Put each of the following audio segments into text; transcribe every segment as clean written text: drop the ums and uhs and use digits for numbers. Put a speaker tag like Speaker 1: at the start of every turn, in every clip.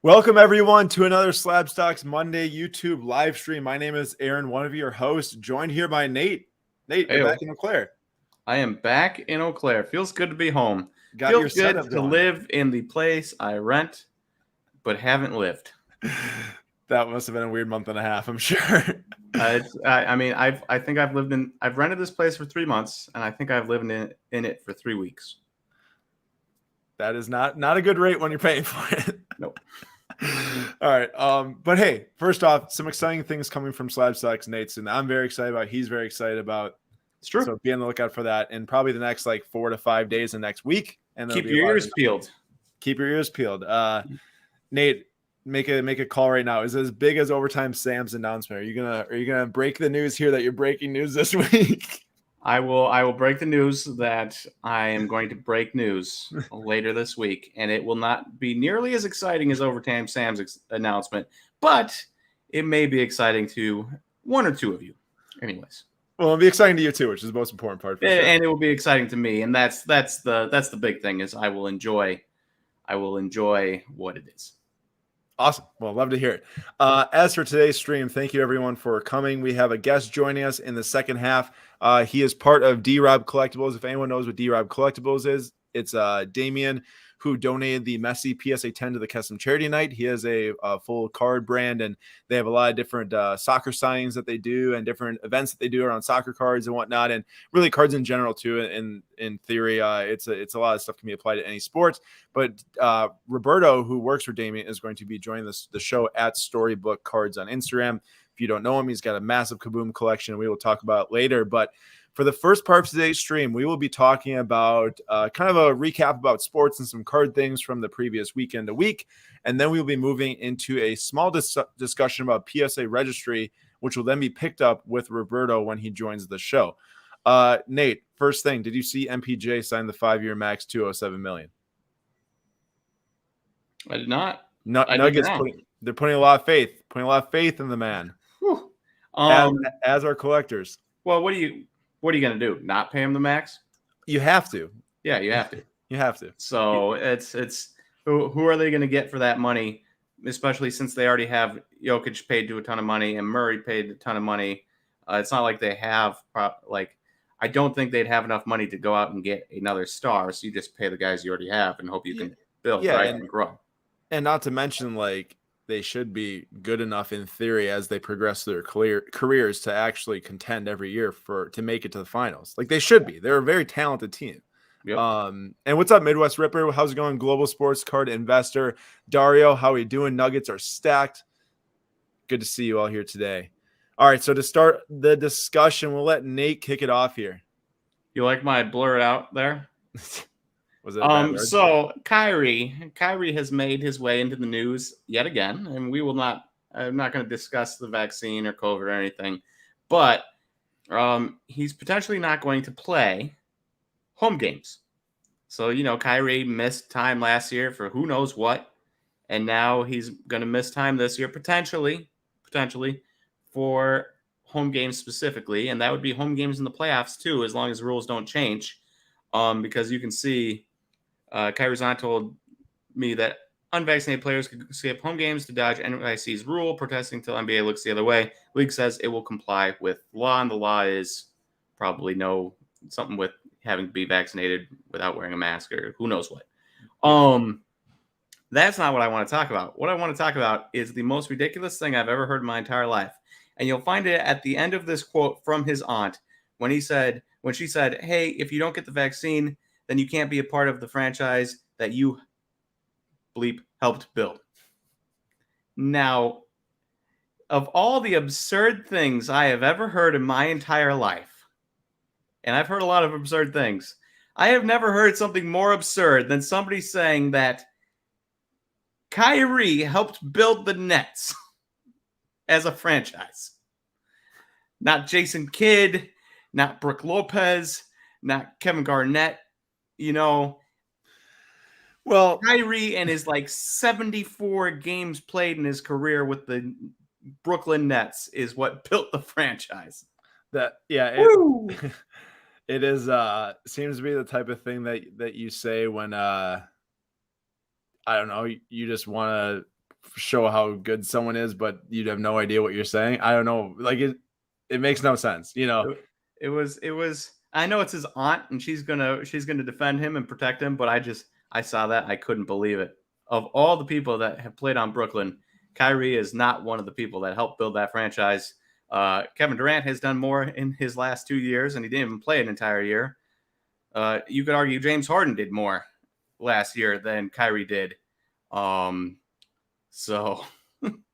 Speaker 1: Welcome, everyone, to another Slab Stocks Monday YouTube live stream. My name is Aaron, one of your hosts, joined here by Nate. Nate, you're back in Eau Claire.
Speaker 2: I am back in Eau Claire. Feels good to be home.
Speaker 1: Got
Speaker 2: Feels
Speaker 1: your
Speaker 2: good
Speaker 1: setup
Speaker 2: to
Speaker 1: going.
Speaker 2: live in the place I rent, but haven't lived.
Speaker 1: That must have been a weird month and a half, I'm sure.
Speaker 2: I think I've rented this place for 3 months, and I think I've lived in it for 3 weeks.
Speaker 1: That is not a good rate when you're paying for it.
Speaker 2: Nope.
Speaker 1: All right. But hey, first off, some exciting things coming from Slab Stocks Nate's, and I'm very excited about. He's very excited about.
Speaker 2: It's true.
Speaker 1: So be on the lookout for that in probably the next 4 to 5 days and next week. And
Speaker 2: keep your ears peeled.
Speaker 1: Keep your ears peeled. Nate, make a call right now. Is it as big as Overtime Sam's announcement? Are you gonna break the news here that you're breaking news this week?
Speaker 2: I will break the news that I am going to break news later this week, and it will not be nearly as exciting as Overtime Sam's announcement, but it may be exciting to one or two of you. Anyways.
Speaker 1: Well, it'll be exciting to you too, which is the most important part.
Speaker 2: Sure. And it will be exciting to me, and that's the big thing is I will enjoy what it is.
Speaker 1: Awesome. Well, love to hear it. As for today's stream, thank you everyone for coming. We have a guest joining us in the second half. He is part of Drob Collectibles. If anyone knows what Drob Collectibles is, it's Damien, who donated the Messi PSA 10 to the custom charity night. He has a full card brand, and they have a lot of different soccer signings that they do and different events that they do around soccer cards and whatnot, and really cards in general too. In theory, it's a lot of stuff can be applied to any sport. But Roberto, who works for Damien, is going to be joining the show at Storybook Cards on Instagram. If you don't know him, he's got a massive Kaboom collection. We will talk about it later, but for the first part of today's stream, we will be talking about kind of a recap about sports and some card things from the previous weekend to week. And then we'll be moving into a small discussion about PSA Registry, which will then be picked up with Roberto when he joins the show. Nate, first thing, did you see MPJ sign the 5-year max $207 million?
Speaker 2: I did not.
Speaker 1: Nuggets, they're putting a lot of faith in the man. As our collectors.
Speaker 2: Well, what are you going to do? Not pay him the max?
Speaker 1: You have to.
Speaker 2: Yeah, you have to.
Speaker 1: You have to.
Speaker 2: So it's who are they going to get for that money, especially since they already have Jokic paid to a ton of money and Murray paid a ton of money. It's not like they have I don't think they'd have enough money to go out and get another star. So you just pay the guys you already have and hope you can build and grow. And
Speaker 1: not to mention, they should be good enough in theory as they progress their careers to actually contend every year to make it to the finals. They should be. They're a very talented team.
Speaker 2: Yep.
Speaker 1: And what's up, Midwest Ripper? How's it going? Global Sports Card Investor. Dario, how are you doing? Nuggets are stacked. Good to see you all here today. All right, so to start the discussion, we'll let Nate kick it off here.
Speaker 2: You like my blur out there?
Speaker 1: Was it
Speaker 2: so Kyrie has made his way into the news yet again, and I'm not going to discuss the vaccine or COVID or anything, but he's potentially not going to play home games. So, Kyrie missed time last year for who knows what, and now he's going to miss time this year, potentially for home games specifically, and that would be home games in the playoffs too, as long as the rules don't change. Because you can see Kyrie told me that unvaccinated players could skip home games to dodge NYC's rule, protesting till NBA looks the other way. League says it will comply with law, and the law is probably something with having to be vaccinated without wearing a mask or who knows what. That's not what I want to talk about. What I want to talk about is the most ridiculous thing I've ever heard in my entire life. And you'll find it at the end of this quote from his aunt when she said, hey, if you don't get the vaccine, then you can't be a part of the franchise that you helped build. Now, of all the absurd things I have ever heard in my entire life, and I've heard a lot of absurd things, I have never heard something more absurd than somebody saying that Kyrie helped build the Nets as a franchise. Not Jason Kidd, not Brooke Lopez, not Kevin Garnett, Well, Kyrie and his 74 games played in his career with the Brooklyn Nets is what built the franchise.
Speaker 1: It is seems to be the type of thing that you say when I don't know, you just want to show how good someone is, but you'd have no idea what you're saying. I don't know. Like it makes no sense, you know.
Speaker 2: It was. I know it's his aunt, and she's gonna defend him and protect him. But I saw that, I couldn't believe it. Of all the people that have played on Brooklyn, Kyrie is not one of the people that helped build that franchise. Kevin Durant has done more in his last 2 years, and he didn't even play an entire year. You could argue James Harden did more last year than Kyrie did. So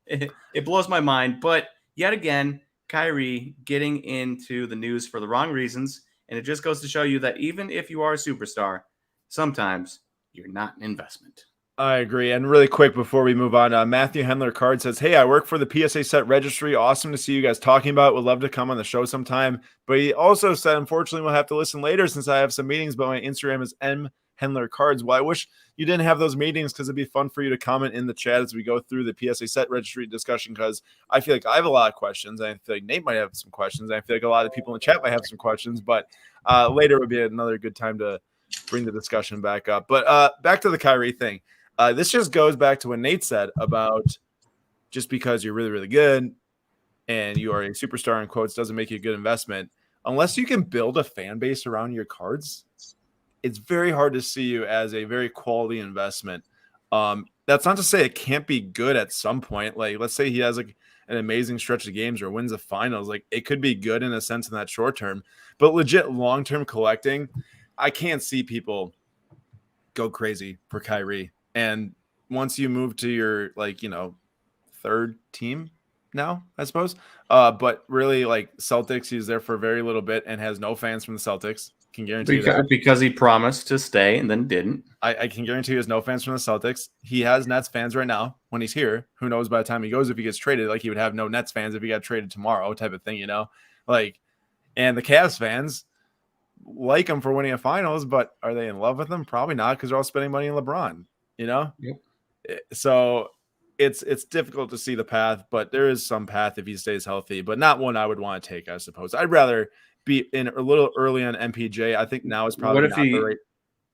Speaker 2: it blows my mind. But yet again, Kyrie getting into the news for the wrong reasons. And it just goes to show you that even if you are a superstar, sometimes you're not an investment.
Speaker 1: I agree. And really quick before we move on, Matthew Hendler Card says, "Hey, I work for the PSA set registry. Awesome to see you guys talking about it. Would love to come on the show sometime." But he also said, "Unfortunately, we'll have to listen later since I have some meetings, but my Instagram is M Hendler Cards." Well, I wish you didn't have those meetings because it'd be fun for you to comment in the chat as we go through the PSA set registry discussion, because I feel like I have a lot of questions. I feel like Nate might have some questions. I feel like a lot of people in the chat might have some questions, but later would be another good time to bring the discussion back up. But back to the Kyrie thing. This just goes back to what Nate said about just because you're really, really good and you are a superstar in quotes doesn't make you a good investment. Unless you can build a fan base around your cards, it's very hard to see you as a very quality investment. That's not to say it can't be good at some point. Like, let's say he has like an amazing stretch of games or wins the finals. Like, it could be good in a sense in that short term, but legit long-term collecting, I can't see people go crazy for Kyrie. And once you move to your, like, you know, third team now, I suppose. But really, like, Celtics, he's there for a very little bit and has no fans from the Celtics. Can guarantee that.
Speaker 2: Because he promised to stay and then didn't.
Speaker 1: I can guarantee he has no fans from the Celtics. He has Nets fans right now when he's here. Who knows by the time he goes if he gets traded? Like, he would have no Nets fans if he got traded tomorrow type of thing, you know? Like, and the Cavs fans like him for winning a finals, but are they in love with him? Probably not, because they're all spending money on LeBron. You know, so it's difficult to see the path, but there is some path if he stays healthy, but not one I would want to take, I suppose. I'd rather be in a little early on MPJ. I think now is probably not the right.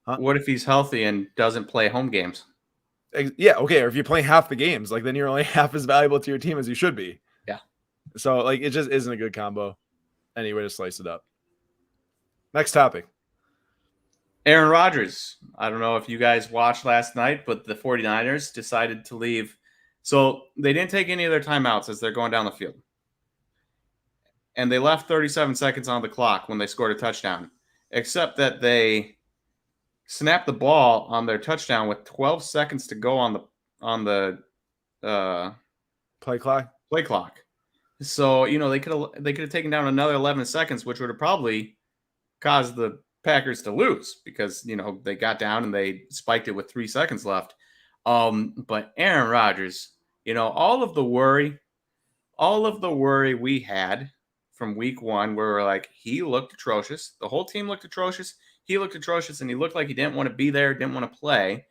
Speaker 2: Huh? What if he's healthy and doesn't play home games?
Speaker 1: Yeah, okay. Or if you play half the games, like then you're only half as valuable to your team as you should be.
Speaker 2: Yeah.
Speaker 1: So like it just isn't a good combo. Any way to slice it up. Next topic.
Speaker 2: Aaron Rodgers. I don't know if you guys watched last night, but the 49ers decided to leave. So they didn't take any of their timeouts as they're going down the field. And they left 37 seconds on the clock when they scored a touchdown, except that they snapped the ball on their touchdown with 12 seconds to go on the
Speaker 1: play clock.
Speaker 2: So, you know, they could have taken down another 11 seconds, which would have probably caused the Packers to lose because, you know, they got down and they spiked it with 3 seconds left. But Aaron Rodgers, you know, all of the worry we had from week one, where we're like, he looked atrocious. The whole team looked atrocious. He looked atrocious, and he looked like he didn't want to be there, didn't want to play.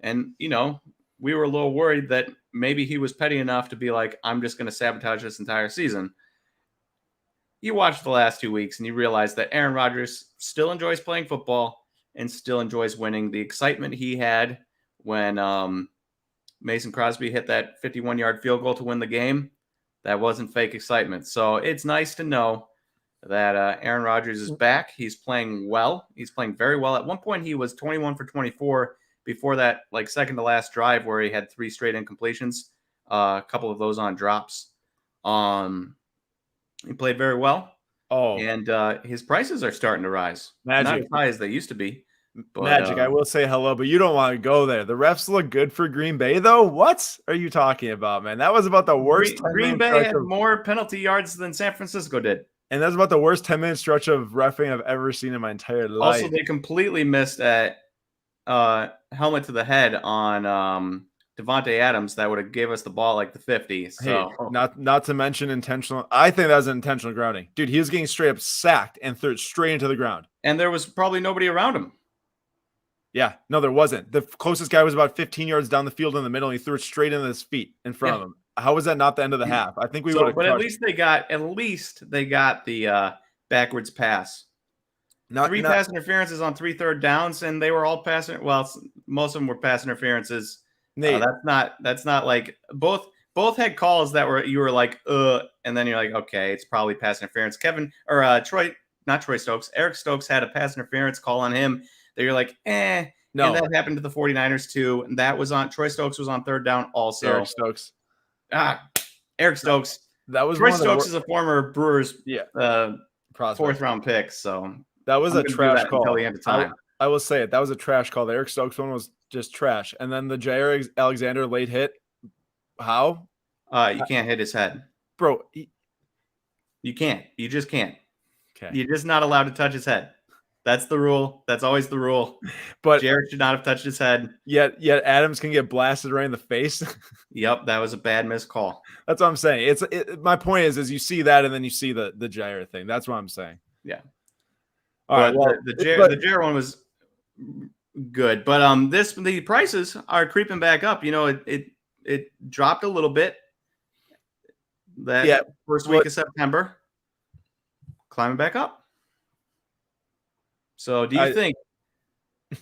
Speaker 2: And, you know, we were a little worried that maybe he was petty enough to be like, I'm just going to sabotage this entire season. You watch the last 2 weeks and you realize that Aaron Rodgers still enjoys playing football and still enjoys winning. The excitement he had when Mason Crosby hit that 51-yard field goal to win the game, that wasn't fake excitement. So it's nice to know that Aaron Rodgers is back. He's playing well. He's playing very well. At one point, he was 21 for 24 before that, like, second to last drive where he had 3 straight incompletions, a couple of those on drops. He played very well. Oh, and his prices are starting to rise. Magic. Not as high as they used to be. But,
Speaker 1: Magic, I will say hello, but you don't want to go there. The refs look good for Green Bay, though. What are you talking about, man? That was about the worst.
Speaker 2: Green Bay had more penalty yards than San Francisco did.
Speaker 1: And that's about the worst 10-minute stretch of reffing I've ever seen in my entire life.
Speaker 2: Also, they completely missed a helmet to the head on Devontae Adams that would have gave us the ball like the 50. So
Speaker 1: hey, not to mention intentional. I think that was an intentional grounding. Dude, he was getting straight up sacked and threw it straight into the ground.
Speaker 2: And there was probably nobody around him.
Speaker 1: Yeah, no, there wasn't. The closest guy was about 15 yards down the field in the middle, and he threw it straight into his feet in front of him. How was that not the end of the half? I think we would have.
Speaker 2: But at least they got the backwards pass. Three pass interferences on 3 third downs, and they were all pass. Well, most of them were pass interferences
Speaker 1: Nate,
Speaker 2: That's not like both had calls that you were like, and then you're like, okay, it's probably pass interference. Troy Stokes, Eric Stokes had a pass interference call on him that you're like, eh.
Speaker 1: no.
Speaker 2: And that happened to the 49ers too. And that was on Troy Stokes was on third down also.
Speaker 1: Eric Stokes.
Speaker 2: Eric Stokes.
Speaker 1: That was
Speaker 2: Troy Stokes is a former Brewers fourth round pick. So
Speaker 1: that was a trash call
Speaker 2: until the end of time.
Speaker 1: I will say it. That was a trash call. The Eric Stokes one was just trash. And then the Jair Alexander late hit. How?
Speaker 2: You can't hit his head.
Speaker 1: Bro.
Speaker 2: You can't. You just can't.
Speaker 1: Okay.
Speaker 2: You're just not allowed to touch his head. That's the rule. That's always the rule.
Speaker 1: But
Speaker 2: Jared should not have touched his head.
Speaker 1: Yet Adams can get blasted right in the face.
Speaker 2: Yep, that was a bad missed call.
Speaker 1: That's what I'm saying. My point is you see that and then you see the Jair thing. That's what I'm saying.
Speaker 2: Yeah.
Speaker 1: All right. Well,
Speaker 2: the Jair one was good, but the prices are creeping back up. You know, it dropped a little bit. First week of September, climbing back up. So do you think?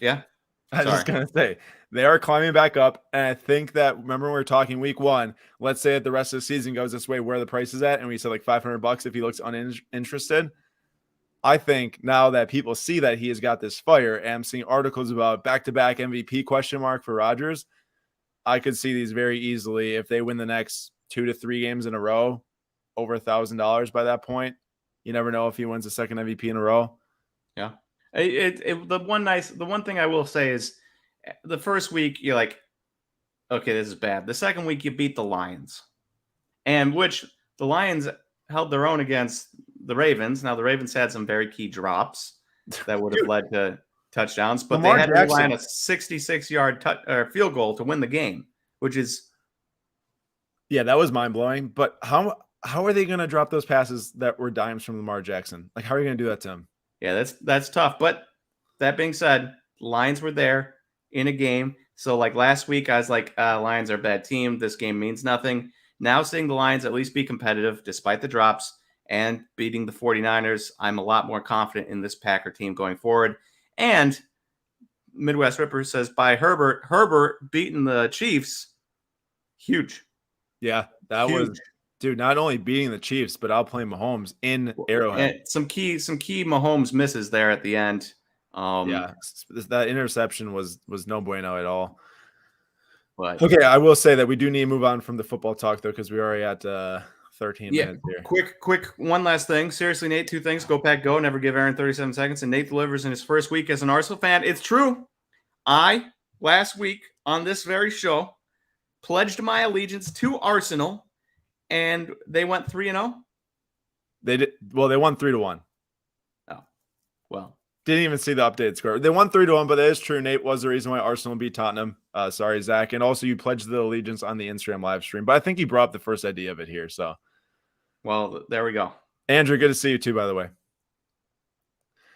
Speaker 2: Yeah.
Speaker 1: I was just going to say, they are climbing back up. And I think that, remember when we were talking week 1, let's say that the rest of the season goes this way, where the price is at. And we said like $500 if he looks uninterested. I think now that people see that he has got this fire, and I'm seeing articles about back-to-back MVP for Rodgers, I could see these very easily, if they win the next 2 to 3 games in a row, over $1,000 by that point. You never know if he wins the second MVP in a row.
Speaker 2: Yeah. The one thing I will say is the first week you're like, okay, this is bad. The second week you beat the Lions, and which the Lions held their own against the Ravens. Now the Ravens had some very key drops that would have led to touchdowns, but they had to rely on a 66-yard field goal to win the game, which is
Speaker 1: that was mind blowing. But how are they going to drop those passes that were dimes from Lamar Jackson? Like, how are you going to do that to him?
Speaker 2: Yeah, that's tough. But that being said, Lions were there in a game. So like last week, I was like, Lions are a bad team. This game means nothing. Now seeing the Lions at least be competitive despite the drops and beating the 49ers, I'm a lot more confident in this Packer team going forward. And Midwest Ripper says by Herbert beating the Chiefs, huge.
Speaker 1: Yeah, that huge. Was dude, not only beating the Chiefs, but outplaying Mahomes in Arrowhead.
Speaker 2: And some key Mahomes misses there at the end.
Speaker 1: That interception was no bueno at all.
Speaker 2: But
Speaker 1: okay, I will say that we do need to move on from the football talk though, because we're already at 13 minutes here.
Speaker 2: Quick, one last thing. Seriously, Nate, 2 things. Go Pack Go. Never give Aaron 37 seconds. And Nate delivers in his first week as an Arsenal fan. It's true. I, last week on this very show, pledged my allegiance to Arsenal, and they went 3-0.
Speaker 1: They did. Well, they won 3-1.
Speaker 2: Oh, well.
Speaker 1: Didn't even see the updated score. They won 3-1, but that is true. Nate was the reason why Arsenal beat Tottenham. Sorry, Zach. And also you pledged the allegiance on the Instagram live stream. But I think you brought up the first idea of it here. So,
Speaker 2: well, there we go.
Speaker 1: Andrew, good to see you too, by the way.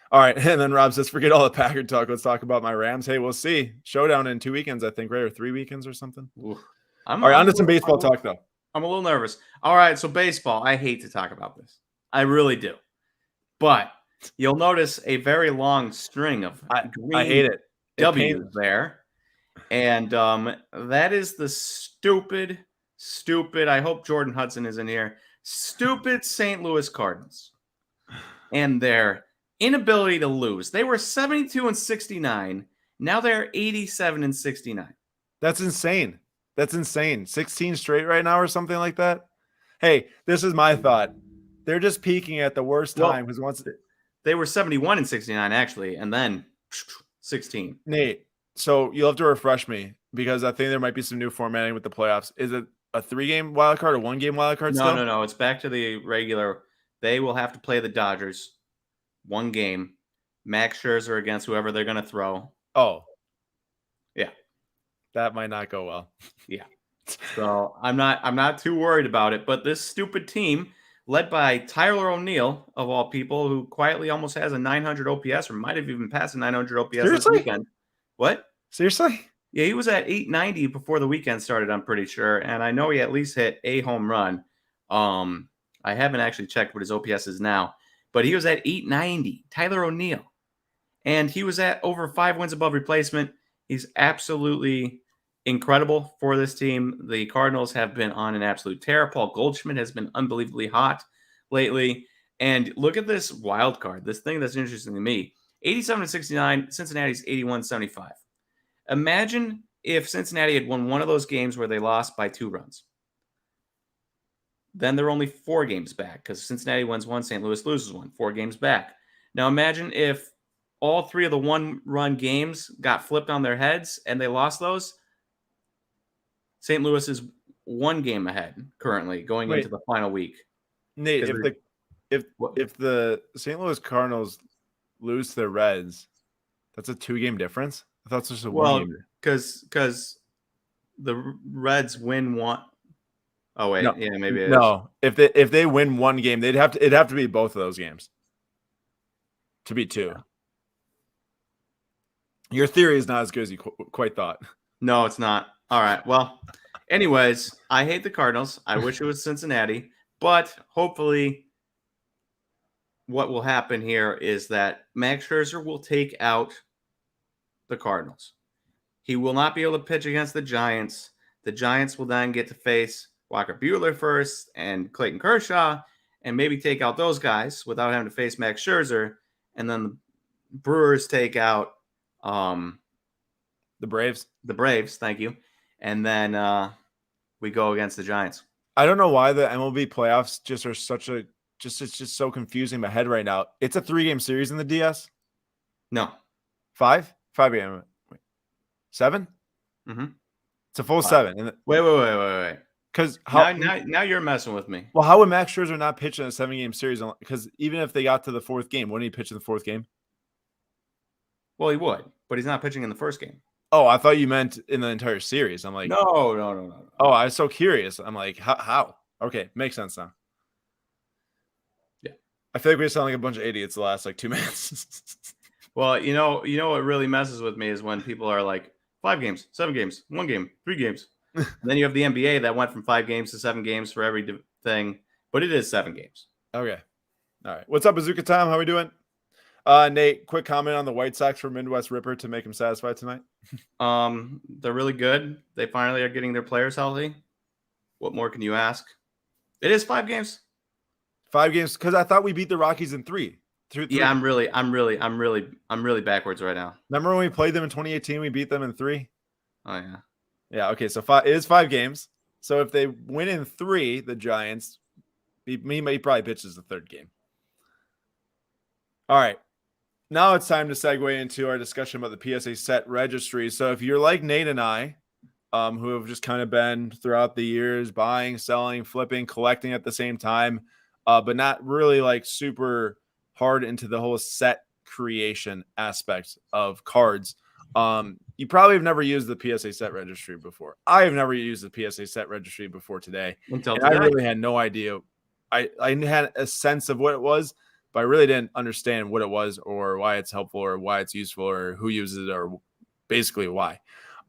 Speaker 1: All right. And then Rob says, forget all the Packer talk. Let's talk about my Rams. Hey, we'll see. Showdown in 2 weekends, I think, right? Or 3 weekends or something. All right. On to some baseball talk, though.
Speaker 2: I'm a little nervous. All right. So baseball, I hate to talk about this. I really do. But you'll notice a very long string of green
Speaker 1: I hate it.
Speaker 2: W's there. And that is the stupid, I hope Jordan Hudson is in here, stupid St. Louis Cardinals. And their inability to lose. They were 72-69. Now they're 87-69.
Speaker 1: That's insane. 16 straight right now or something like that. Hey, this is my thought. They're just peaking at the worst time because once
Speaker 2: they were 71-69 actually, and then 16.
Speaker 1: Nate, so you'll have to refresh me because I think there might be some new formatting with the playoffs. Is it a 3-game wild card or 1-game wild card?
Speaker 2: No. It's back to the regular. They will have to play the Dodgers 1 game. Max Scherzer against whoever they're going to throw.
Speaker 1: Oh,
Speaker 2: yeah,
Speaker 1: that might not go well.
Speaker 2: Yeah, so I'm not too worried about it. But this stupid team, led by Tyler O'Neill, of all people, who quietly almost has a 900 OPS or might have even passed a 900 OPS this weekend. What?
Speaker 1: Seriously?
Speaker 2: Yeah, he was at 890 before the weekend started, I'm pretty sure. And I know he at least hit a home run. I haven't actually checked what his OPS is now, but he was at 890, Tyler O'Neill. And he was at over 5 wins above replacement. He's absolutely incredible for this team. The Cardinals have been on an absolute tear. Paul Goldschmidt has been unbelievably hot lately. And look at this wild card. This thing that's interesting to me. 87-69, Cincinnati's 81-75. Imagine if Cincinnati had won one of those games where they lost by 2 runs. Then they're only 4 games back because Cincinnati wins 1, St. Louis loses 1, 4 games back. Now imagine if all 3 of the 1-run games got flipped on their heads and they lost those. St. Louis is 1 game ahead currently going into the final week.
Speaker 1: Nate, if the St. Louis Cardinals lose to the Reds, that's a 2-game difference. I thought it was just a 1 game.
Speaker 2: Because the Reds win 1. Oh wait, yeah, maybe it
Speaker 1: no. Is. If they win 1 game, it'd have to be both of those games to be 2. Yeah. Your theory is not as good as you quite thought.
Speaker 2: No, it's not. All right. Well, anyways, I hate the Cardinals. I wish it was Cincinnati, but hopefully what will happen here is that Max Scherzer will take out the Cardinals. He will not be able to pitch against the Giants. The Giants will then get to face Walker Buehler first and Clayton Kershaw and maybe take out those guys without having to face Max Scherzer. And then the Brewers take out
Speaker 1: the Braves.
Speaker 2: The Braves, thank you. And then we go against the Giants.
Speaker 1: I don't know why the MLB playoffs just are it's just so confusing in my head right now. It's a 3-game series in the DS?
Speaker 2: No.
Speaker 1: 5? 5-game. 7?
Speaker 2: Mm-hmm.
Speaker 1: It's a full 7.
Speaker 2: Wait.
Speaker 1: Because
Speaker 2: now you're messing with me.
Speaker 1: Well, how would Max Scherzer not pitch in a 7-game series? Because even if they got to the 4th game, wouldn't he pitch in the 4th game?
Speaker 2: Well, he would, but he's not pitching in the first game.
Speaker 1: Oh, I thought you meant in the entire series. I'm like,
Speaker 2: no.
Speaker 1: Oh, I was so curious. I'm like, how? Okay, makes sense now.
Speaker 2: Yeah,
Speaker 1: I feel like we sound like a bunch of idiots the last 2 minutes.
Speaker 2: Well, you know what really messes with me is when people are like 5 games, 7 games, 1 game, 3 games. And then you have the NBA that went from 5 games to 7 games for every thing, but it is 7 games.
Speaker 1: Okay, all right. What's up, Bazooka Tom? How we doing? Nate, quick comment on the White Sox for Midwest Ripper to make him satisfied tonight.
Speaker 2: They're really good. They finally are getting their players healthy. What more can you ask? It is 5 games.
Speaker 1: 5 games because I thought we beat the Rockies in 3.
Speaker 2: Yeah, I'm really backwards right now.
Speaker 1: Remember when we played them in 2018? We beat them in 3.
Speaker 2: Oh yeah.
Speaker 1: Yeah. Okay. So it is 5 games. So if they win in 3, the Giants, he probably pitches the 3rd game. All right. Now it's time to segue into our discussion about the PSA set registry. So if you're like Nate and I, who have just kind of been throughout the years buying, selling, flipping, collecting at the same time, but not really super hard into the whole set creation aspect of cards, you probably have never used the PSA set registry before. I have never used the PSA set registry before today. I really had no idea. I had a sense of what it was, but I really didn't understand what it was or why it's helpful or why it's useful or who uses it or basically why.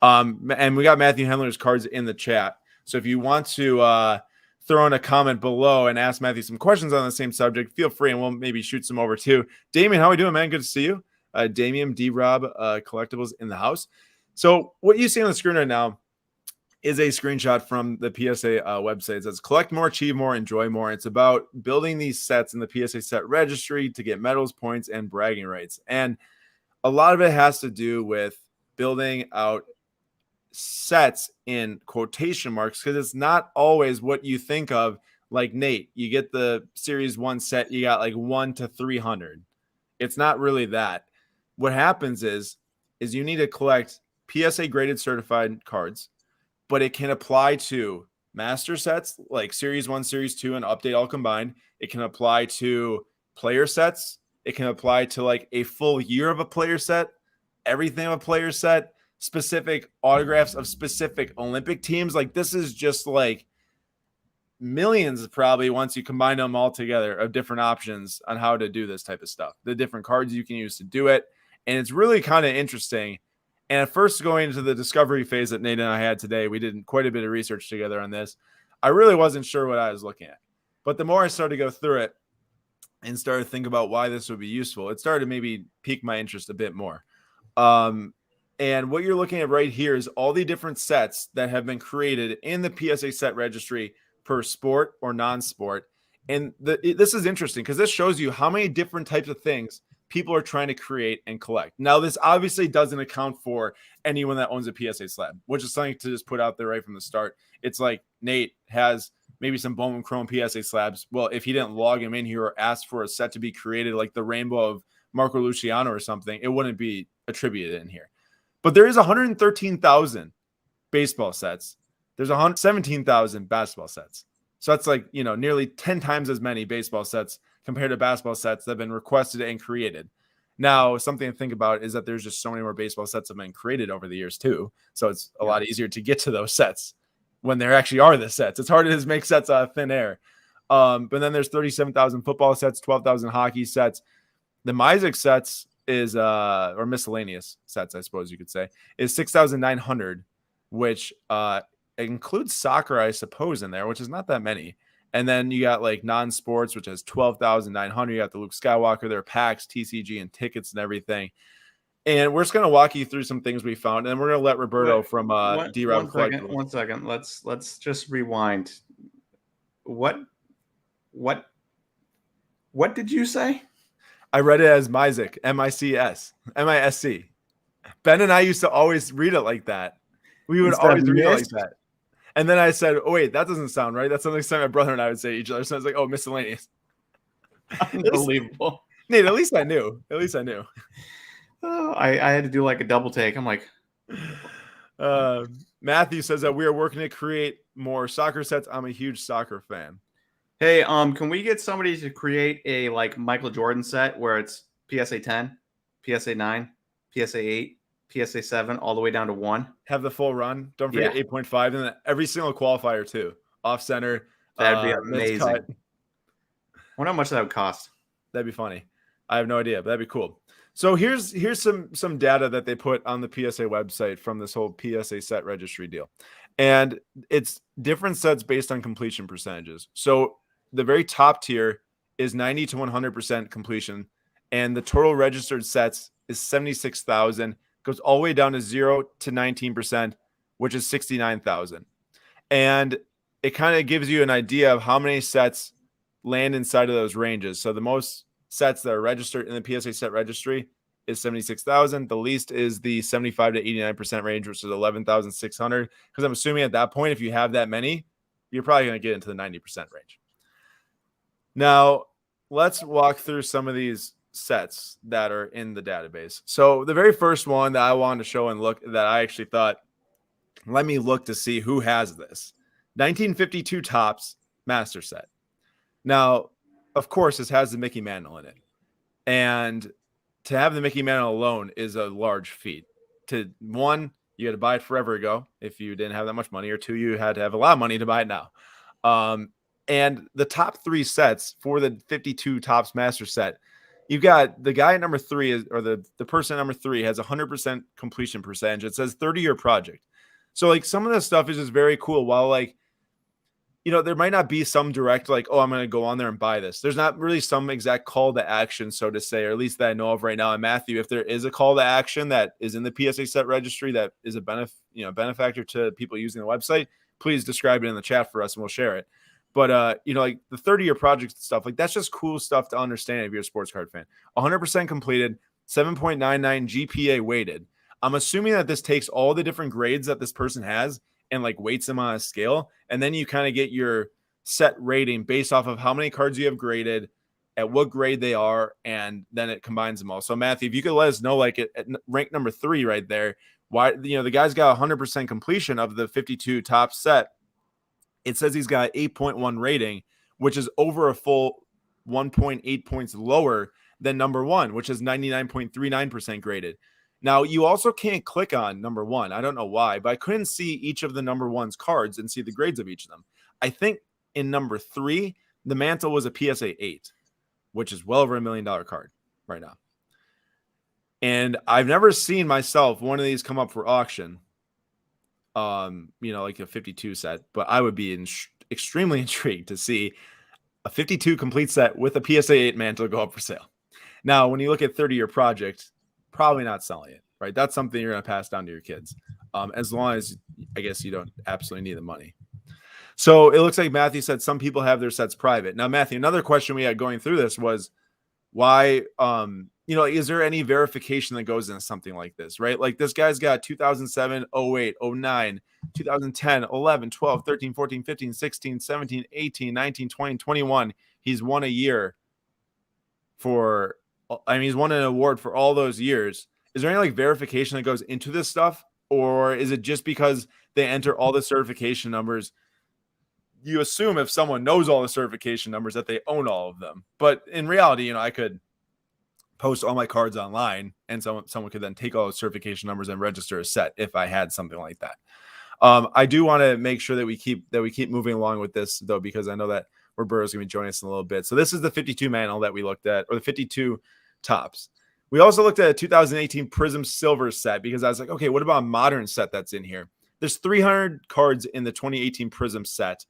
Speaker 1: And we got Matthew Hendler's cards in the chat. So if you want to throw in a comment below and ask Matthew some questions on the same subject, feel free and we'll maybe shoot some over too. Damien, how are we doing, man? Good to see you. Damien, Drob Collectibles in the house. So what you see on the screen right now is a screenshot from the PSA website. It says, collect more, achieve more, enjoy more. It's about building these sets in the PSA set registry to get medals, points, and bragging rights. And a lot of it has to do with building out sets in quotation marks because it's not always what you think of. Like Nate, you get the Series 1 set, you got 1 to 300. It's not really that. What happens is you need to collect PSA graded certified cards, but it can apply to master sets like Series 1, Series 2, and Update all combined. It can apply to player sets. It can apply to a full year of a player set, everything of a player set, specific autographs of specific Olympic teams. This is just millions probably once you combine them all together of different options on how to do this type of stuff, the different cards you can use to do it. And it's really kind of interesting. And at first, going into the discovery phase that Nate and I had today, we did quite a bit of research together on this. I really wasn't sure what I was looking at. But the more I started to go through it and started to think about why this would be useful, it started to maybe pique my interest a bit more. And what you're looking at right here is all the different sets that have been created in the PSA set registry per sport or non-sport. And this is interesting because this shows you how many different types of things people are trying to create and collect. Now, this obviously doesn't account for anyone that owns a PSA slab, which is something to just put out there right from the start. It's like Nate has maybe some Bowman Chrome PSA slabs. Well, if he didn't log him in here or ask for a set to be created like the rainbow of Marco Luciano or something, it wouldn't be attributed in here. But there is 113,000 baseball sets. There's 117,000 basketball sets. So that's like, nearly 10 times as many baseball sets compared to basketball sets that have been requested and created. Now, something to think about is that there's just so many more baseball sets that have been created over the years too. So it's a lot easier to get to those sets when there actually are the sets. It's hard to just make sets out of thin air. But then there's 37,000 football sets, 12,000 hockey sets. The Myzic sets is or miscellaneous sets, I suppose you could say, is 6,900, which includes soccer, I suppose, in there, which is not that many. And then you got like non-sports, which has 12,900. You got the Luke Skywalker, their packs, TCG, and tickets and everything. And we're just going to walk you through some things we found, and we're going to let Roberto from D-Rob Collectibles.
Speaker 2: One second. Let's just rewind. What did you say?
Speaker 1: I read it as Myzic, M-I-C-S, M-I-S-C. Ben and I used to always read it like that. We would always read it like that. And then I said, oh, wait, that doesn't sound right. That's something my brother and I would say to each other. So I was like, oh, miscellaneous.
Speaker 2: Unbelievable.
Speaker 1: Nate, at least I knew.
Speaker 2: Oh, I had to do like a double take. I'm like,
Speaker 1: Matthew says that we are working to create more soccer sets. I'm a huge soccer fan.
Speaker 2: Hey, can we get somebody to create a like Michael Jordan set where it's PSA 10, PSA 9, PSA 8, PSA 7, all the way down to 1?
Speaker 1: Have the full run. Don't forget 8.5, and then every single qualifier too. Off center.
Speaker 2: That'd be amazing. I wonder how much that would cost.
Speaker 1: That'd be funny. I have no idea, but that'd be cool. So here's some data that they put on the PSA website from this whole PSA set registry deal. And it's different sets based on completion percentages. So the very top tier is 90 to 100% completion, and the total registered sets is 76,000. Goes all the way down to 0 to 19%, which is 69,000. And it kind of gives you an idea of how many sets land inside of those ranges. So the most sets that are registered in the PSA set registry is 76,000. The least is the 75 to 89% range, which is 11,600. Because I'm assuming at that point, if you have that many, you're probably going to get into the 90% range. Now, let's walk through some of these sets that are in the database. So the very first one that I wanted to show and look that I actually thought, let me look to see who has this. 1952 Topps Master Set. Now, of course, this has the Mickey Mantle in it. And to have the Mickey Mantle alone is a large feat. To one, you had to buy it forever ago if you didn't have that much money, or two, you had to have a lot of money to buy it now. And the top three sets for the 52 Topps Master Set, you've got the guy at number 3 or the person at number 3 has 100% completion percentage. It says 30-year project. So like some of this stuff is just very cool. While like, there might not be some direct like, oh, I'm going to go on there and buy this. There's not really some exact call to action, so to say, or at least that I know of right now. And Matthew, if there is a call to action that is in the PSA set registry that is a benefactor to people using the website, please describe it in the chat for us and we'll share it. But, like the 30-year project stuff, like that's just cool stuff to understand if you're a sports card fan. 100% completed, 7.99 GPA weighted. I'm assuming that this takes all the different grades that this person has and like weights them on a scale. And then you kind of get your set rating based off of how many cards you have graded, at what grade they are, and then it combines them all. So Matthew, if you could let us know, like at rank number 3 right there, why, the guy's got 100% completion of the 52 top set. It says he's got 8.1 rating, which is over a full 1.8 points lower than number 1, which is 99.39% graded. Now, you also can't click on number 1. I don't know why, but I couldn't see each of the number 1's cards and see the grades of each of them. I think in number 3, the Mantle was a PSA 8, which is well over $1 million card right now. And I've never seen myself one of these come up for auction. Like a 52 set, but I would be extremely intrigued to see a 52 complete set with a PSA 8 Mantle go up for sale. Now, when you look at 30-year project, probably not selling it. right? That's something you're going to pass down to your kids, as long as I guess you don't absolutely need the money. So it looks like Matthew said some people have their sets private. Now, Matthew, another question we had going through this was why, is there any verification that goes into something like this, right? Like this guy's got 2007, 08, 09, 2010, 11, 12, 13, 14, 15, 16, 17, 18, 19, 20, 21. He's won a year he's won an award for all those years. Is there any like verification that goes into this stuff? Or is it just because they enter all the certification numbers? You assume if someone knows all the certification numbers that they own all of them. But in reality, I could post all my cards online and someone could then take all the certification numbers and register a set if I had something like that. I do want to make sure that we keep moving along with this though, because I know that Roberto's going to be joining us in a little bit. So this is the 52 mantle that we looked at, or the 52 tops. We also looked at a 2018 Prism Silver set because I was like, okay, what about a modern set that's in here? There's 300 cards in the 2018 Prism set,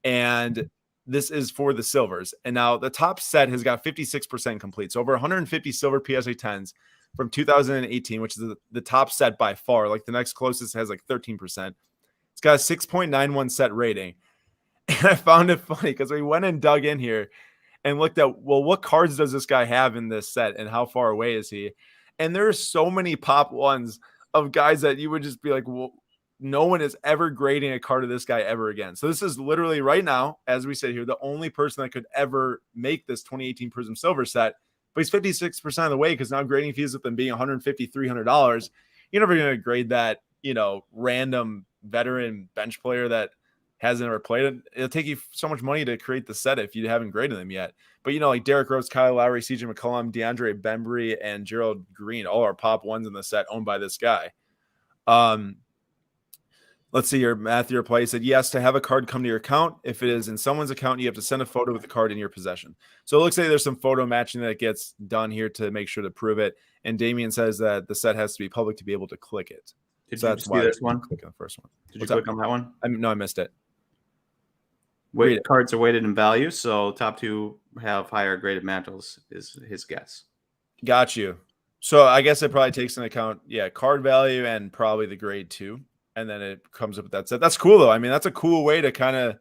Speaker 1: and this is for the silvers. And now the top set has got 56% complete. So over 150 silver PSA 10s from 2018, which is the top set by far. Like the next closest has like 13%. It's got a 6.91 set rating. And I found it funny because we went and dug in here and looked at, well, what cards does this guy have in this set and how far away is he? And there are so many pop ones of guys that you would just be like, well, no one is ever grading a card of this guy ever again. So this is literally right now, as we sit here, the only person that could ever make this 2018 Prism Silver set. But he's 56% of the way because now grading fees with them being $150, $300. You're never going to grade that, random veteran bench player that hasn't ever played it. It'll take you so much money to create the set if you haven't graded them yet. But, like Derrick Rose, Kyle Lowry, CJ McCollum, DeAndre Bembry, and Gerald Green, all are pop ones in the set owned by this guy. Let's see here. Matthew replied, he said, yes, to have a card come to your account. If it is in someone's account, you have to send a photo with the card in your possession. So it looks like there's some photo matching that gets done here to make sure to prove it. And Damien says that the set has to be public to be able to click it.
Speaker 2: Did you see this one?
Speaker 1: Click on the first one.
Speaker 2: Did you click on that one?
Speaker 1: No, I missed it.
Speaker 2: Cards are weighted in value, so top two have higher graded mantles is his guess.
Speaker 1: Got you. So I guess it probably takes into account, card value and probably the grade too. And then it comes up with that set. That's cool though. I mean, that's a cool way to kind of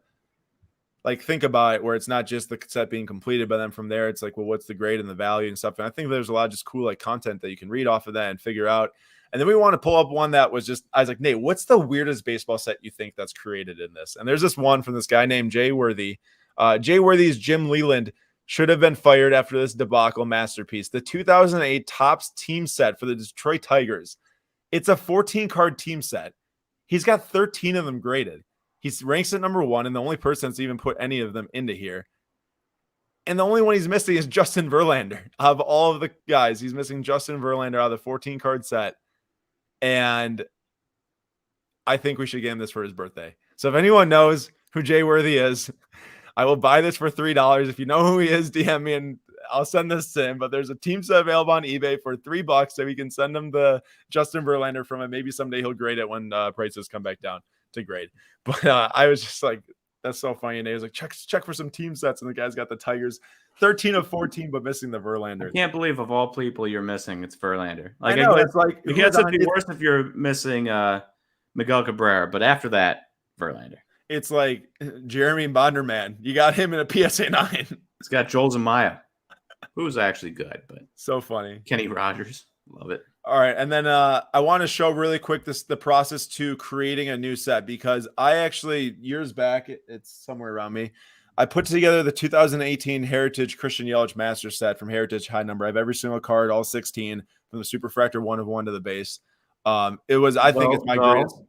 Speaker 1: like think about it, where it's not just the set being completed, but then from there it's like, well, what's the grade and the value and stuff. And I think there's a lot of just cool like content that you can read off of that and figure out. And then we want to pull up one that was I was like, Nate, what's the weirdest baseball set you think that's created in this? And there's this one from this guy named Jay Worthy. Jay Worthy's Jim Leland should have been fired after this debacle masterpiece. The 2008 Topps team set for the Detroit Tigers. It's a 14-card team set. He's got 13 of them graded. He ranks at number 1, and the only person that's even put any of them into here. And the only one he's missing is Justin Verlander. Of all of the guys, he's missing Justin Verlander out of the 14-card set. And I think we should get him this for his birthday. So if anyone knows who Jay Worthy is, I will buy this for $3. If you know who he is, DM me and I'll send this to him. But there's a team set available on eBay for $3 so we can send him the Justin Verlander from it. Maybe someday he'll grade it when prices come back down to grade. But I was just like, that's so funny. And he was like, check for some team sets. And the guy's got the Tigers 13 of 14, but missing the Verlander.
Speaker 2: I can't believe of all people you're missing, it's Verlander. Like,
Speaker 1: I know, it's like
Speaker 2: it gets to be worse if you're missing Miguel Cabrera, but after that, Verlander.
Speaker 1: It's like Jeremy Bonderman. You got him in a PSA 9.
Speaker 2: It's got Joel Zumaya, who's actually good, but
Speaker 1: so funny.
Speaker 2: Kenny Rogers, love it.
Speaker 1: All right, and then I want to show really quick the process to creating a new set, because I actually years back, it's somewhere around me, I put together the 2018 Heritage Christian Yelich Master set from Heritage High Number. I have every single card, all 16, from the Superfractor 1 of 1 to the base. It was, I think it's my greatest.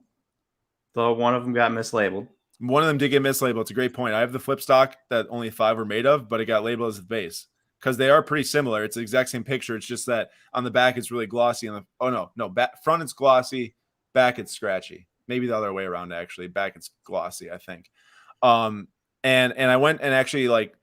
Speaker 2: Though one of them got mislabeled.
Speaker 1: One of them did get mislabeled. It's a great point. I have the flip stock that only 5 were made of, but it got labeled as the base because they are pretty similar. It's the exact same picture. It's just that on the back it's really glossy. Front it's glossy, back it's scratchy. Maybe the other way around actually. Back it's glossy, I think. And I went and actually like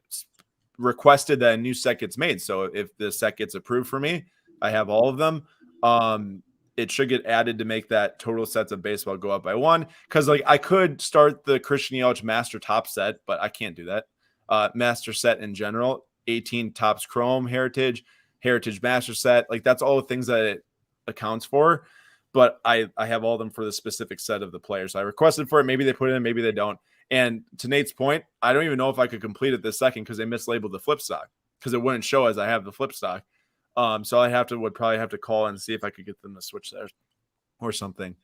Speaker 1: requested that a new set gets made. So if the set gets approved for me, I have all of them. It should get added to make that total sets of baseball go up by 1. Because like I could start the Christian Yelich Master Top set, but I can't do that. Master set in general, 18 Topps Chrome Heritage Master set. Like that's all the things that accounts for, but I have all of them for the specific set of the players. So I requested for it. Maybe they put it in, maybe they don't. And to Nate's point, I don't even know if I could complete it this second because they mislabeled the flip stock because it wouldn't show as I have the flip stock. So I would probably have to call and see if I could get them to switch there or something.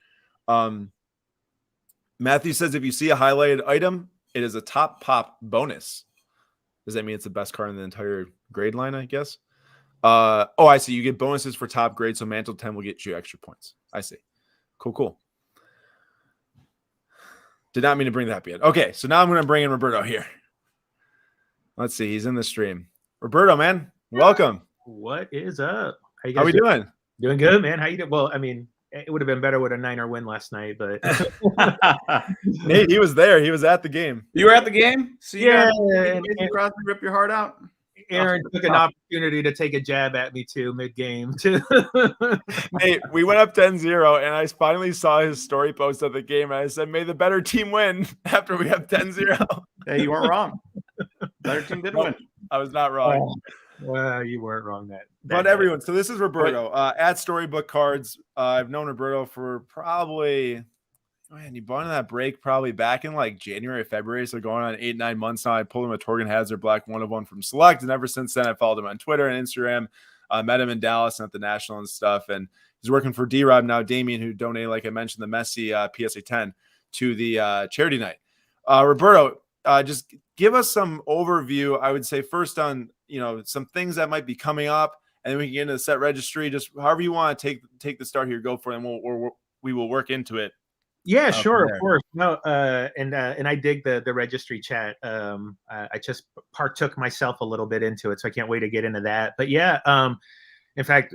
Speaker 1: Matthew says if you see a highlighted item, it is a top pop bonus. Does that mean it's the best card in the entire grade line, I guess? I see. You get bonuses for top grade, so Mantle 10 will get you extra points. I see. Cool. Did not mean to bring that up yet. Okay, so now I'm going to bring in Roberto here. Let's see. He's in the stream. Roberto, man, welcome.
Speaker 3: What is up?
Speaker 1: How we doing?
Speaker 3: Doing good, man. How you doing? Well, I mean, it would have been better with a Niner win last night, but
Speaker 1: Nate, he was there. He was at the game.
Speaker 2: You were at the game? See,
Speaker 3: yeah.
Speaker 2: And Crosby rip your heart out.
Speaker 3: Aaron took an opportunity to take a jab at me too mid-game too.
Speaker 1: Nate, we went up 10-0, and I finally saw his story post of the game. And I said, "May the better team win." After we have 10-0.
Speaker 2: Hey, you weren't wrong. Better team did win.
Speaker 1: I was not wrong.
Speaker 3: Well, you weren't wrong
Speaker 1: But everyone, so this is Roberto at Storybook Cards. I've known Roberto for probably, man, he bought in that break probably back in like January, February. So going on 8-9 months now. I pulled him a Torgen Hazard Black 1/1 from Select. And ever since then, I followed him on Twitter and Instagram. Met him in Dallas and at the National and stuff. And he's working for D-Rob now, Damien, who donated, like I mentioned, the Messi PSA 10 to the charity night. Roberto, just give us some overview, I would say, first on, some things that might be coming up, and then we can get into the set registry. Just however you want to take the start here, go for it, and we will work into it.
Speaker 3: Yeah, sure, of course. No, and I dig the registry chat. I just partook myself a little bit into it, so I can't wait to get into that. But yeah, in fact,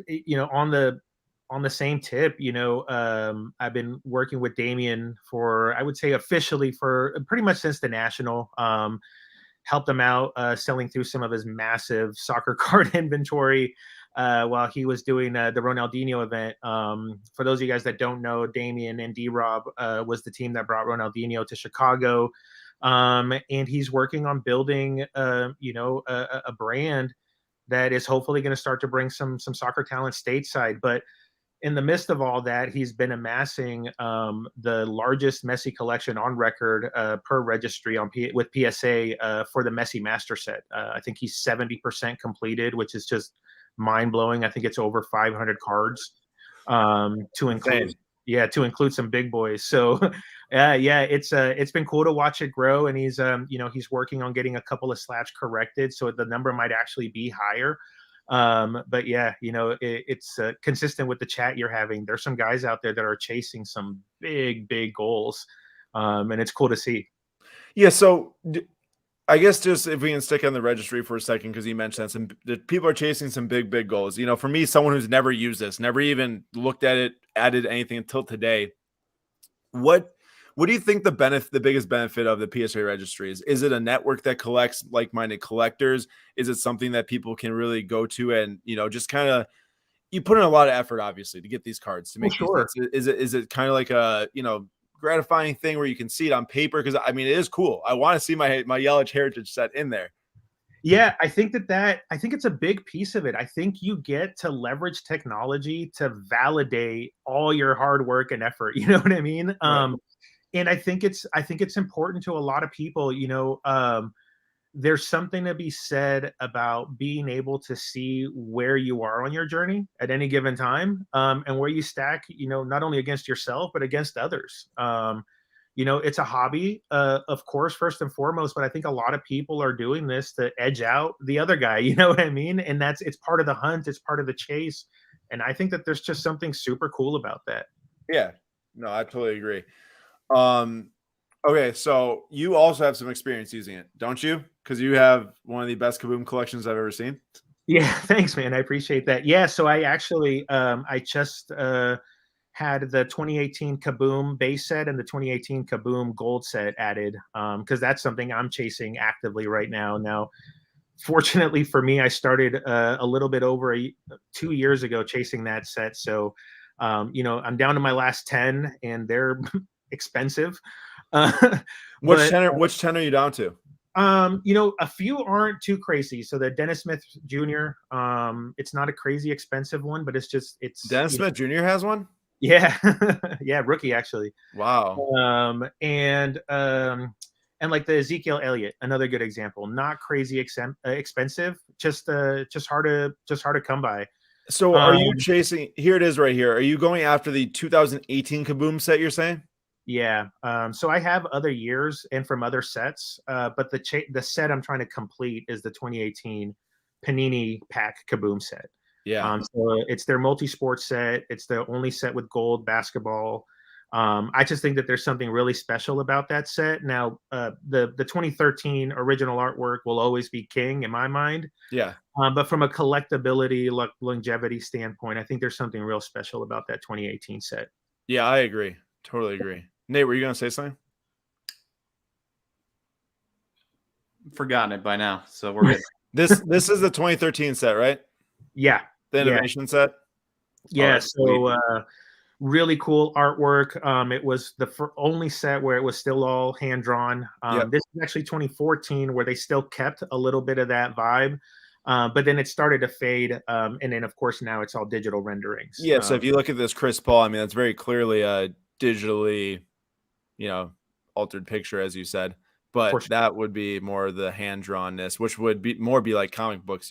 Speaker 3: on the same tip, I've been working with Damien for, I would say, officially for pretty much since the National. Helped him out selling through some of his massive soccer card inventory while he was doing the Ronaldinho event. For those of you guys that don't know, Damien and D-Rob was the team that brought Ronaldinho to Chicago. And he's working on building, a brand that is hopefully going to start to bring some soccer talent stateside. But in the midst of all that, he's been amassing the largest Messi collection on record per registry with PSA for the Messi master set. I think he's 70% completed, which is just mind-blowing. I think it's over 500 cards to include some big boys. So it's been cool to watch it grow, and he's working on getting a couple of slabs corrected, so the number might actually be higher. But yeah, it's consistent with the chat you're having. There's some guys out there that are chasing some big goals. And it's cool to see.
Speaker 1: Yeah. So I guess just if we can stick on the registry for a second, because you mentioned that people are chasing some big goals. For me, someone who's never used this, never even looked at it, added anything until today. What do you think the biggest benefit of the PSA registry is? Is it a network that collects like-minded collectors? Is it something that people can really go to and, just kind of, you put in a lot of effort, obviously, to get these cards to make
Speaker 3: sure.
Speaker 1: Is it kind of like a, gratifying thing where you can see it on paper? Because I mean, it is cool. I want to see my Yelich Heritage set in there.
Speaker 3: Yeah, I think I think it's a big piece of it. I think you get to leverage technology to validate all your hard work and effort. You know what I mean? Right. And I think it's important to a lot of people. There's something to be said about being able to see where you are on your journey at any given time, and where you stack, not only against yourself but against others. It's a hobby, of course, first and foremost, but I think a lot of people are doing this to edge out the other guy. You know what I mean? And it's part of the hunt. It's part of the chase. And I think that there's just something super cool about that.
Speaker 1: Yeah, no, I totally agree. Okay, so you also have some experience using it, don't you? Because you have one of the best Kaboom collections I've ever seen.
Speaker 3: Yeah, thanks, man. I appreciate that. Yeah, so I actually I just had the 2018 Kaboom base set and the 2018 Kaboom gold set added, because that's something I'm chasing actively right now. Now, fortunately for me, I started a little bit over 2 years ago chasing that set. So, I'm down to my last 10, and they're expensive.
Speaker 1: Which 10 are you down to?
Speaker 3: A few aren't too crazy. So the Dennis Smith Jr., it's not a crazy expensive one, but it's
Speaker 1: Dennis Smith Jr. has one.
Speaker 3: Yeah, yeah, rookie actually.
Speaker 1: Wow.
Speaker 3: And like the Ezekiel Elliott, another good example. Not crazy expensive, just hard to come by.
Speaker 1: So are you chasing? Here it is right here. Are you going after the 2018 Kaboom set? You're saying?
Speaker 3: Yeah. So I have other years and from other sets, but the set I'm trying to complete is the 2018 Panini Pack Kaboom set.
Speaker 1: Yeah.
Speaker 3: So it's their multi-sport set. It's the only set with gold basketball. I just think that there's something really special about that set. Now, the 2013 original artwork will always be king in my mind.
Speaker 1: Yeah.
Speaker 3: But from a collectability, longevity standpoint, I think there's something real special about that 2018 set.
Speaker 1: Yeah, I agree. Totally agree. Nate, were you going to say something?
Speaker 2: Forgotten it by now, so we're good.
Speaker 1: This is the 2013 set, right?
Speaker 3: Yeah.
Speaker 1: The innovation set?
Speaker 3: Yeah, so really cool artwork. It was the only set where it was still all hand-drawn. This is actually 2014 where they still kept a little bit of that vibe. But then it started to fade. And then, of course, now it's all digital renderings.
Speaker 1: Yeah, so if you look at this Chris Paul, I mean, that's very clearly a digitally, altered picture, as you said. But that would be more the hand-drawnness, which would be like comic books,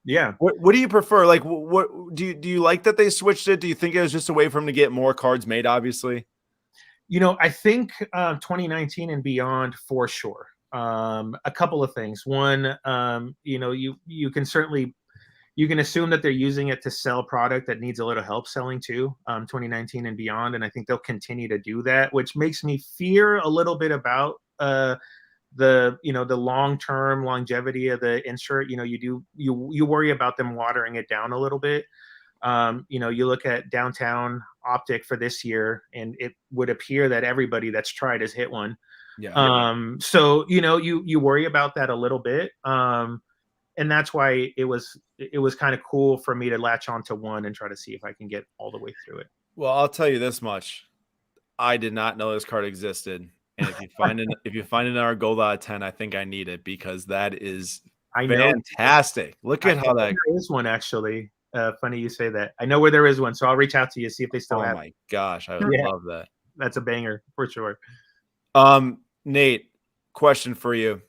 Speaker 3: Yeah.
Speaker 1: What do you prefer? Like, what do you like that they switched it? Do you think it was just a way for them to get more cards made, obviously?
Speaker 3: I think 2019 and beyond for sure. A couple of things. One, you can assume that they're using it to sell product that needs a little help selling too, 2019 and beyond. And I think they'll continue to do that, which makes me fear a little bit about the long-term longevity of the insert. You worry about them watering it down a little bit. You look at Downtown Optic for this year, and it would appear that everybody that's tried has hit one.
Speaker 1: Yeah.
Speaker 3: So you worry about that a little bit. And that's why it was kind of cool for me to latch onto one and try to see if I can get all the way through it.
Speaker 1: Well, I'll tell you this much. I did not know this card existed. And if you find it in our gold out of 10, I think I need it because that is fantastic. Look at how that
Speaker 3: there is one actually. Funny you say that. I know where there is one, so I'll reach out to you, see if they still have it.
Speaker 1: Oh my gosh, I would love that.
Speaker 3: That's a banger for sure.
Speaker 1: Nate, question for you.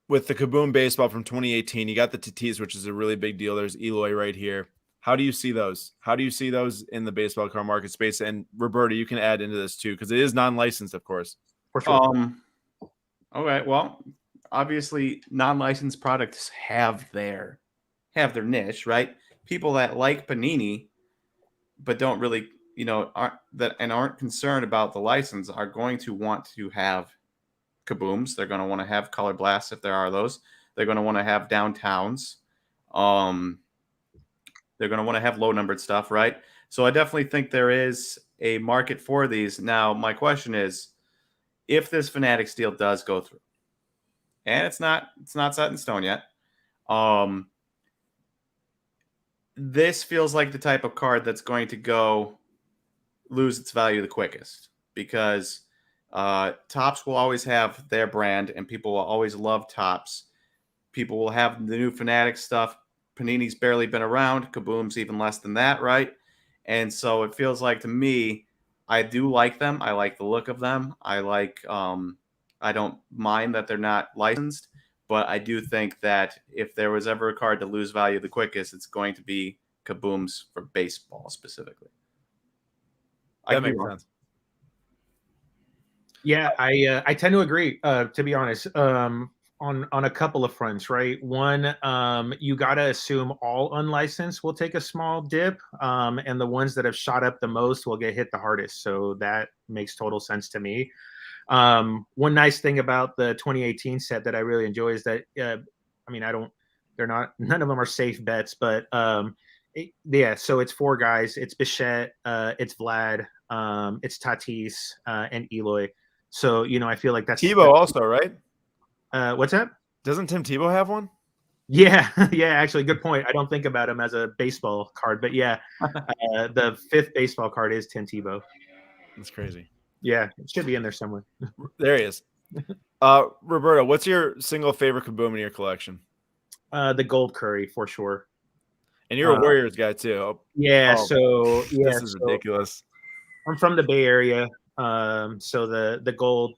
Speaker 1: With the Kaboom baseball from 2018, you got the Tatis, which is a really big deal. There's Eloy right here. How do you see those? How do you see those in the baseball card market space? And Roberto, you can add into this too, because it is non-licensed, of course.
Speaker 3: For sure.
Speaker 2: Okay. Well, obviously, non-licensed products have their niche, right? People that like Panini, but don't really, aren't concerned about the license are going to want to have Kabooms. They're going to want to have Color Blasts if there are those. They're going to want to have Downtowns. They're going to want to have low-numbered stuff, right? So I definitely think there is a market for these. Now, my question is, if this Fanatics deal does go through, and it's not set in stone yet, this feels like the type of card that's going to lose its value the quickest because Topps will always have their brand and people will always love Topps. People will have the new Fanatics stuff. Panini's barely been around. Kaboom's even less than that, right? And so it feels like to me, I do like them. I like the look of them. I don't mind that they're not licensed, but I do think that if there was ever a card to lose value the quickest, it's going to be Kaboom's for baseball specifically.
Speaker 1: That makes sense.
Speaker 3: Yeah, I tend to agree. To be honest, on a couple of fronts, right? One, you got to assume all unlicensed will take a small dip, and the ones that have shot up the most will get hit the hardest. So that makes total sense to me. One nice thing about the 2018 set that I really enjoy is that, none of them are safe bets, but so it's four guys. It's Bichette, it's Vlad, it's Tatis, and Eloy. So, I feel like that's
Speaker 1: Tebow also, right?
Speaker 3: What's that?
Speaker 1: Doesn't Tim Tebow have one?
Speaker 3: Yeah, actually, good point. I don't think about him as a baseball card, but yeah, the fifth baseball card is Tim Tebow.
Speaker 1: That's crazy.
Speaker 3: Yeah, it should be in there somewhere.
Speaker 1: There he is. Roberto, what's your single favorite Kaboom in your collection?
Speaker 3: The gold Curry for sure.
Speaker 1: And you're a Warriors guy too.
Speaker 3: Yeah.
Speaker 1: This is ridiculous.
Speaker 3: I'm from the Bay Area. So the gold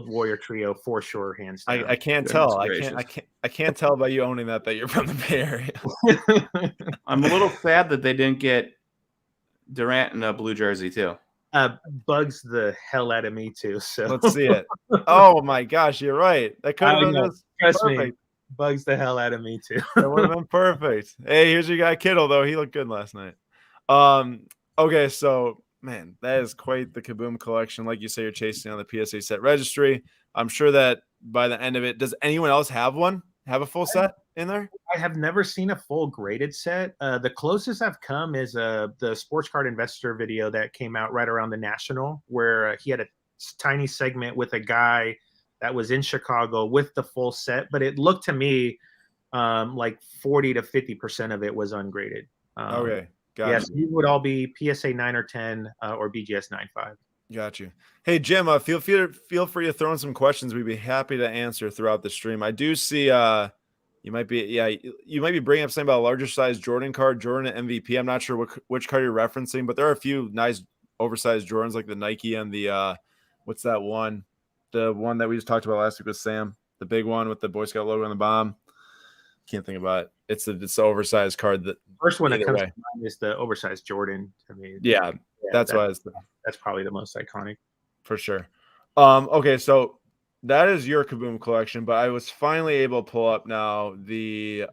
Speaker 3: Warrior trio for sure, hands down.
Speaker 1: I can't tell. I can't tell by you owning that you're from the Bay Area.
Speaker 2: I'm a little sad that they didn't get Durant in a blue jersey too.
Speaker 3: Bugs the hell out of me too. So
Speaker 1: let's see it. Oh my gosh, you're right. That could have been
Speaker 3: trust me, bugs the hell out of me too.
Speaker 1: That would have been perfect. Hey, here's your guy Kittle though. He looked good last night. Okay, so man, that is quite the Kaboom collection. Like you say, you're chasing on the PSA set registry. I'm sure that by the end of it, does anyone else have one? Have a full set in there?
Speaker 3: I have never seen a full graded set. The closest I've come is the Sports Card Investor video that came out right around the National, where he had a tiny segment with a guy that was in Chicago with the full set, but it looked to me like 40 to 50% of it was ungraded.
Speaker 1: Okay, got
Speaker 3: yes, these would all be PSA 9 or 10 or BGS 9.5.
Speaker 1: Got you. Hey Jim, feel free to throw in some questions. We'd be happy to answer throughout the stream. I do see you might be bringing up something about a larger size Jordan card, Jordan MVP. I'm not sure which card you're referencing, but there are a few nice oversized Jordans like the Nike and the what's that one? The one that we just talked about last week with Sam, the big one with the Boy Scout logo on the bottom. Can't think about it. It's the oversized card. That
Speaker 3: first one that comes to mind is the oversized Jordan. I mean,
Speaker 1: yeah, that's
Speaker 3: probably the most iconic
Speaker 1: for sure. Okay, so that is your Kaboom collection, but I was finally able to pull up now the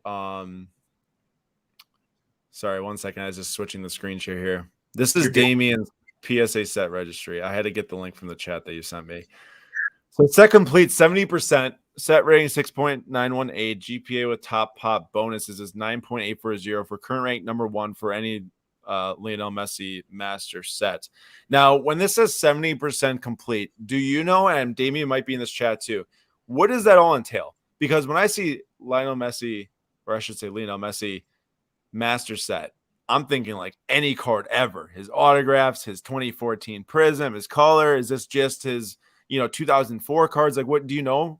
Speaker 1: sorry, 1 second. I was just switching the screen share here. This is Damien's PSA set registry. I had to get the link from the chat that you sent me. So set complete 70%, set rating 6.918, GPA with top pop bonuses is 9.840 for current rank number 1 for any Lionel Messi master set. Now, when this says 70% complete, do you know, and Damien might be in this chat too, what does that all entail? Because when I see Lionel Messi, or I should say Lionel Messi master set, I'm thinking like any card ever. His autographs, his 2014 Prism, his color. Is this just his 2004 cards? Like, what do you know?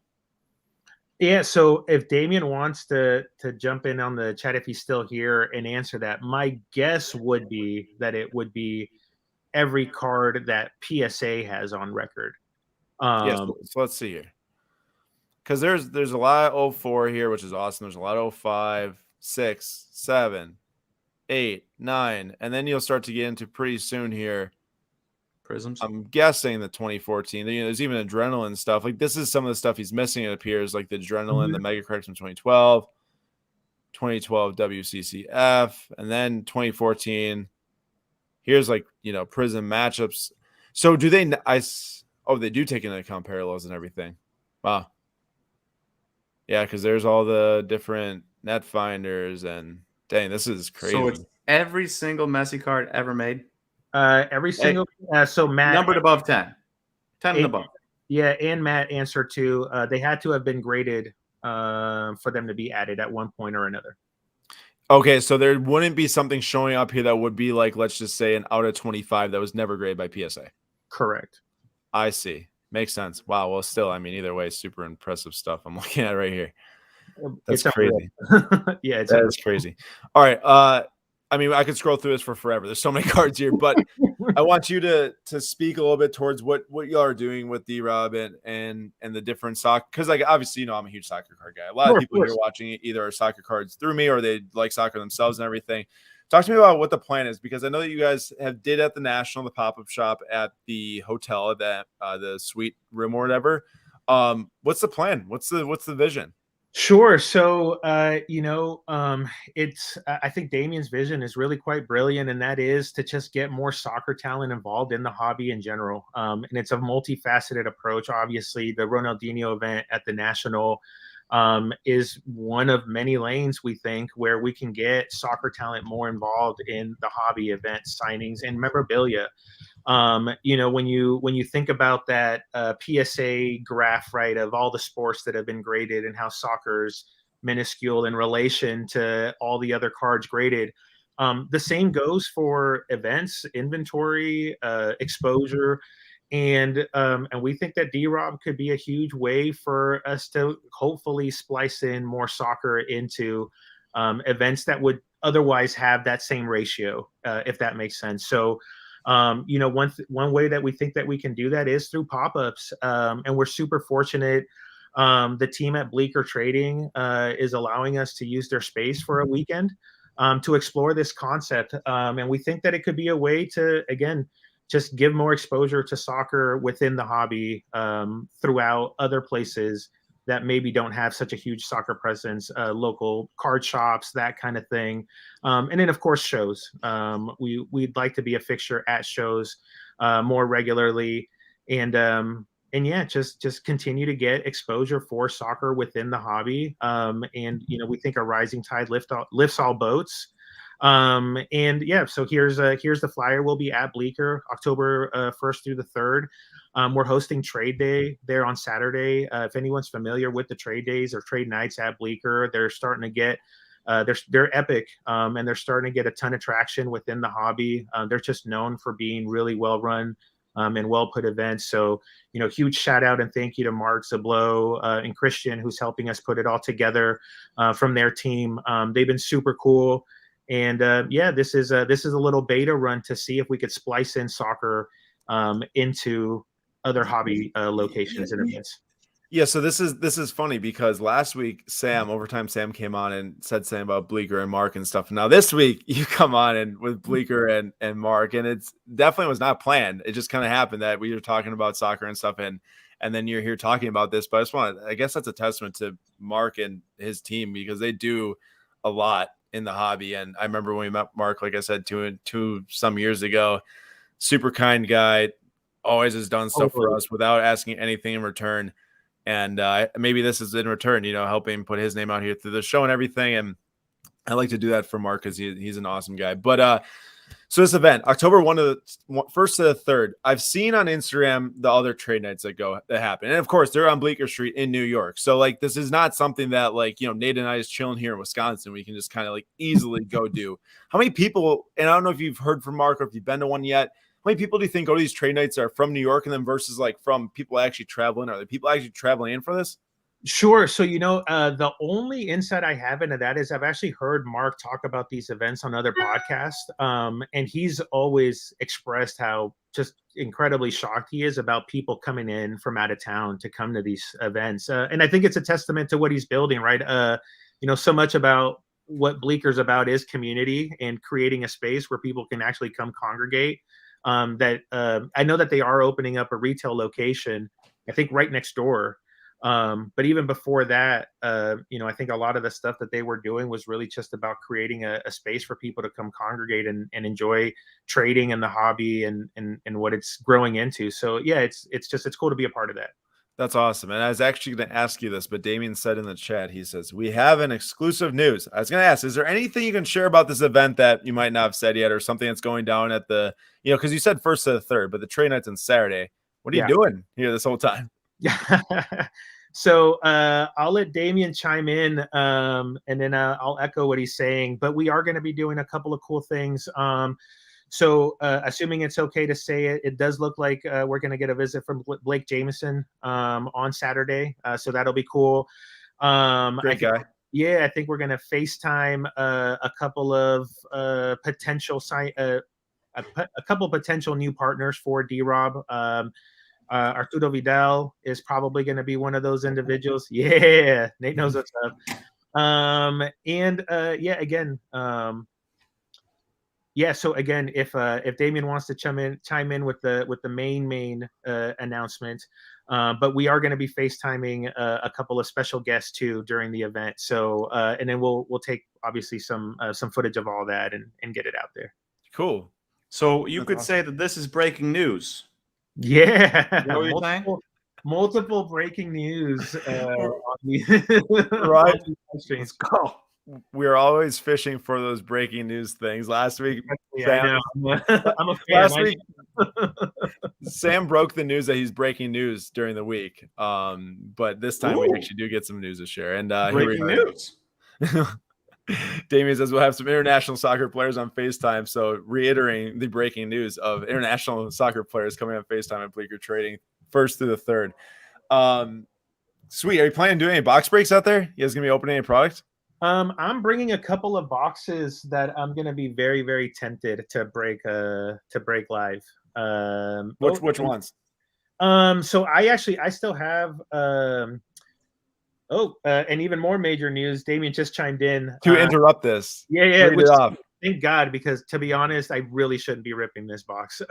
Speaker 3: Yeah, so if Damien wants to jump in on the chat, if he's still here, and answer that, my guess would be that it would be every card that PSA has on record.
Speaker 1: Yes, so let's see here. Because there's a lot of 04 here, which is awesome. There's a lot of 05, 6, 7, 8, 9, and then you'll start to get into pretty soon here.
Speaker 2: Prisms.
Speaker 1: I'm guessing the 2014. There's even adrenaline stuff. Like this is some of the stuff he's missing. It appears like the adrenaline, the mega cards from 2012, 2012 WCCF, and then 2014. Here's like Prism matchups. So do they? They do take into account parallels and everything. Wow. Yeah, because there's all the different net finders and dang, this is crazy.
Speaker 2: So it's every single Messi card ever made.
Speaker 3: Every single so Matt
Speaker 2: numbered above 10 and above.
Speaker 3: Yeah, and Matt answered too. They had to have been graded for them to be added at one point or another.
Speaker 1: Okay, so there wouldn't be something showing up here that would be like, let's just say, an out of 25 that was never graded by PSA.
Speaker 3: Correct.
Speaker 1: I see. Makes sense. Wow. Well, still, I mean, either way, super impressive stuff I'm looking at right here. That's crazy.
Speaker 3: Yeah,
Speaker 1: that is crazy. All right. I mean, I could scroll through this for forever. There's so many cards here, but I want you to speak a little bit towards what y'all are doing with D-Rob and the different soccer. Because, like, obviously, I'm a huge soccer card guy. A lot of people here watching it either are soccer cards through me or they like soccer themselves and everything. Talk to me about what the plan is, because I know that you guys did at the National, the pop-up shop at the hotel, that the suite room or whatever. What's the plan? What's the vision?
Speaker 3: Sure. So, it's I think Damien's vision is really quite brilliant, and that is to just get more soccer talent involved in the hobby in general. And it's a multifaceted approach. Obviously, the Ronaldinho event at the National is one of many lanes, we think, where we can get soccer talent more involved in the hobby, event signings and memorabilia. When you think about that PSA graph, right, of all the sports that have been graded and how soccer's minuscule in relation to all the other cards graded, the same goes for events, inventory, exposure. And we think that D-Rob could be a huge way for us to hopefully splice in more soccer into events that would otherwise have that same ratio, if that makes sense. So, one way that we think that we can do that is through pop-ups, and we're super fortunate. The team at Bleecker Trading is allowing us to use their space for a weekend to explore this concept, and we think that it could be a way to, again, just give more exposure to soccer within the hobby throughout other places that maybe don't have such a huge soccer presence, local card shops, that kind of thing. And then, of course, shows. We'd like to be a fixture at shows more regularly. And yeah, just continue to get exposure for soccer within the hobby. And, we think a rising tide lifts all boats. And yeah, so here's the flyer. We'll be at Bleecker October 1st through the 3rd. We're hosting trade day there on Saturday. If anyone's familiar with the trade days or trade nights at Bleecker, they're starting to get they're epic, and they're starting to get a ton of traction within the hobby. They're just known for being really well run and well put events. So, huge shout out and thank you to Mark Zablo and Christian, who's helping us put it all together from their team. They've been super cool. And yeah, this is a little beta run to see if we could splice in soccer into other hobby locations and events.
Speaker 1: Yeah, so this is funny because last week Overtime Sam came on and said something about Bleecker and Mark and stuff. Now this week you come on and with Bleecker and Mark, and it's definitely was not planned. It just kind of happened that we were talking about soccer and stuff, and then you're here talking about this. But I guess that's a testament to Mark and his team because they do a lot in the hobby. And I remember when we met Mark, like I said, two some years ago, super kind guy, always has done stuff for us without asking anything in return. And maybe this is in return, helping put his name out here through the show and everything. And I like to do that for Mark because he's an awesome guy. But so this event, October 1st to the 3rd, I've seen on Instagram the other trade nights that happen. And of course, they're on Bleecker Street in New York. So this is not something that Nate and I is chilling here in Wisconsin. We can just kind of easily go do. How many people, and I don't know if you've heard from Mark or if you've been to one yet, how many people do you think go to these trade nights are from New York and then versus from people actually traveling? Are there people actually traveling in for this?
Speaker 3: Sure. So, the only insight I have into that is I've actually heard Mark talk about these events on other podcasts. And he's always expressed how just incredibly shocked he is about people coming in from out of town to come to these events. And I think it's a testament to what he's building, right? So much about what Bleecker's about is community and creating a space where people can actually come congregate. I know that they are opening up a retail location, I think right next door. But even before that, I think a lot of the stuff that they were doing was really just about creating a space for people to come congregate and enjoy trading and the hobby and what it's growing into. So yeah, it's cool to be a part of that.
Speaker 1: That's awesome. And I was actually going to ask you this, but Damien said in the chat, he says, we have an exclusive news. I was going to ask, is there anything you can share about this event that you might not have said yet or something that's going down at the, because you said 1st to the 3rd, but the trade night's on Saturday. What are you doing here this whole time? Yeah.
Speaker 3: So I'll let Damien chime in and then I'll echo what he's saying, but we are going to be doing a couple of cool things. So assuming it's okay to say it, it does look like we're going to get a visit from Blake Jameson on Saturday. So that'll be cool.
Speaker 1: Great guy.
Speaker 3: Yeah, I think we're going to FaceTime a couple of potential potential new partners for D-Rob. Arturo Vidal is probably going to be one of those individuals. Yeah, Nate knows what's up. So again, if Damien wants to chime in with the main announcement, but we are going to be FaceTiming a couple of special guests too during the event. So and then we'll take obviously some footage of all that and get it out there.
Speaker 1: Cool.
Speaker 2: So you could say that this is breaking news.
Speaker 3: Yeah,
Speaker 2: multiple
Speaker 3: breaking news.
Speaker 1: Right, let's go. We're always fishing for those breaking news things. Last week,
Speaker 3: I'm a fan.
Speaker 1: Last week, Sam broke the news that he's breaking news during the week. But this time we actually do get some news to share. And
Speaker 2: breaking news.
Speaker 1: Damien says we'll have some international soccer players on FaceTime. So reiterating the breaking news of international soccer players coming on FaceTime at Bleaker Trading, first through the third. Sweet. Are you planning on doing any box breaks out there? You guys gonna be opening any products?
Speaker 3: I'm bringing a couple of boxes that I'm gonna be very, very tempted to break live.
Speaker 1: Which ones?
Speaker 3: So I still have and even more major news. Damien just chimed in
Speaker 1: To interrupt this.
Speaker 3: Yeah.
Speaker 1: Read it off.
Speaker 3: Thank God, because to be honest, I really shouldn't be ripping this box.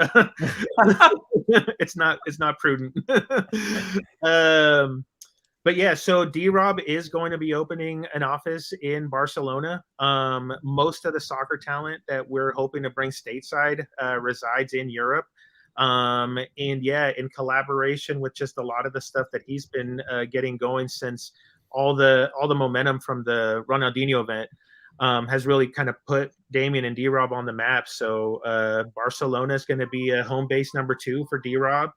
Speaker 3: It's not prudent. But yeah, so Drob is going to be opening an office in Barcelona. Most of the soccer talent that we're hoping to bring stateside resides in Europe. And yeah, in collaboration with just a lot of the stuff that he's been getting going since all the momentum from the Ronaldinho event has really kind of put Damien and Drob on the map. So Barcelona is going to be a home base number 2 for Drob.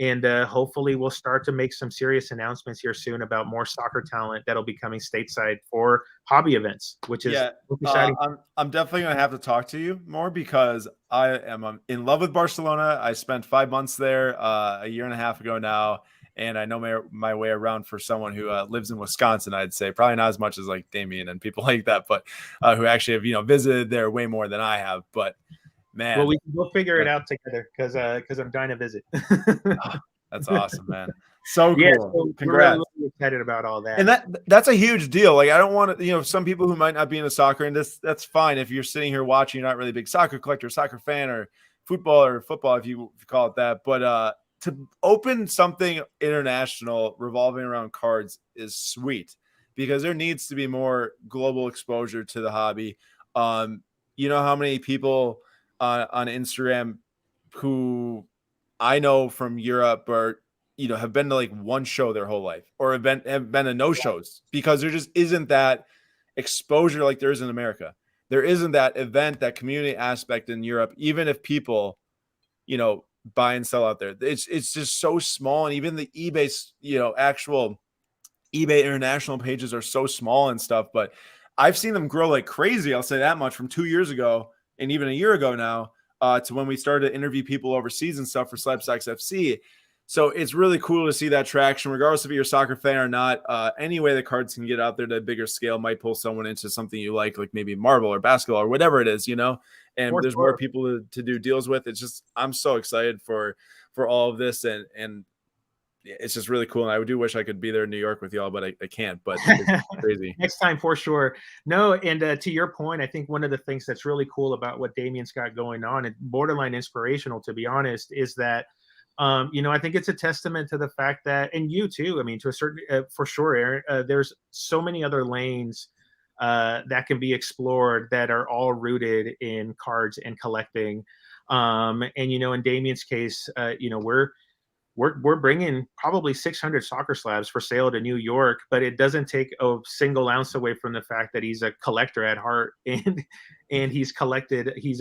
Speaker 3: And hopefully we'll start to make some serious announcements here soon about more soccer talent that'll be coming stateside for hobby events, which is exciting.
Speaker 1: I'm definitely going to have to talk to you more because I am in love with Barcelona. I spent 5 months there a year and a half ago now, and I know my way around for someone who lives in Wisconsin, I'd say. Probably not as much as like Damien and people like that, but who actually have, visited there way more than I have. But man,
Speaker 3: well, we'll figure it out together because I'm dying to visit.
Speaker 1: That's awesome, man. So cool.
Speaker 3: Yeah, so
Speaker 1: congrats.
Speaker 3: We're really excited about all that.
Speaker 1: And that's a huge deal. Like, I don't want to, some people who might not be into soccer, and that's fine. If you're sitting here watching, you're not really a big soccer collector, soccer fan, or football, if you call it that. But to open something international revolving around cards is sweet because there needs to be more global exposure to the hobby. You know how many people on Instagram who I know from Europe or have been to like one show their whole life or have been to no shows because there just isn't that exposure like there is in America. There isn't that event, that community aspect in Europe, even if people, buy and sell out there. It's just so small. And even the eBay, actual eBay international pages are so small and stuff, but I've seen them grow like crazy. I'll say that much from 2 years ago and even a year ago now to when we started to interview people overseas and stuff for SlabStox FC. So it's really cool to see that traction, regardless if you're a soccer fan or not. Any way the cards can get out there to a bigger scale might pull someone into something you like maybe marble or basketball or whatever it is, and there's more people to do deals with. It's just, I'm so excited for all of this. And it's just really cool. And I do wish I could be there in New York with y'all, but I can't. But it's crazy.
Speaker 3: Next time for sure. No, and to your point, I think one of the things that's really cool about what Damien's got going on, and borderline inspirational, to be honest, is that I think it's a testament to the fact that, and you too, I mean, to a certain, for sure, Aaron, there's so many other lanes that can be explored that are all rooted in cards and collecting. And in Damien's case, we're bringing probably 600 soccer slabs for sale to New York, but it doesn't take a single ounce away from the fact that he's a collector at heart, and he's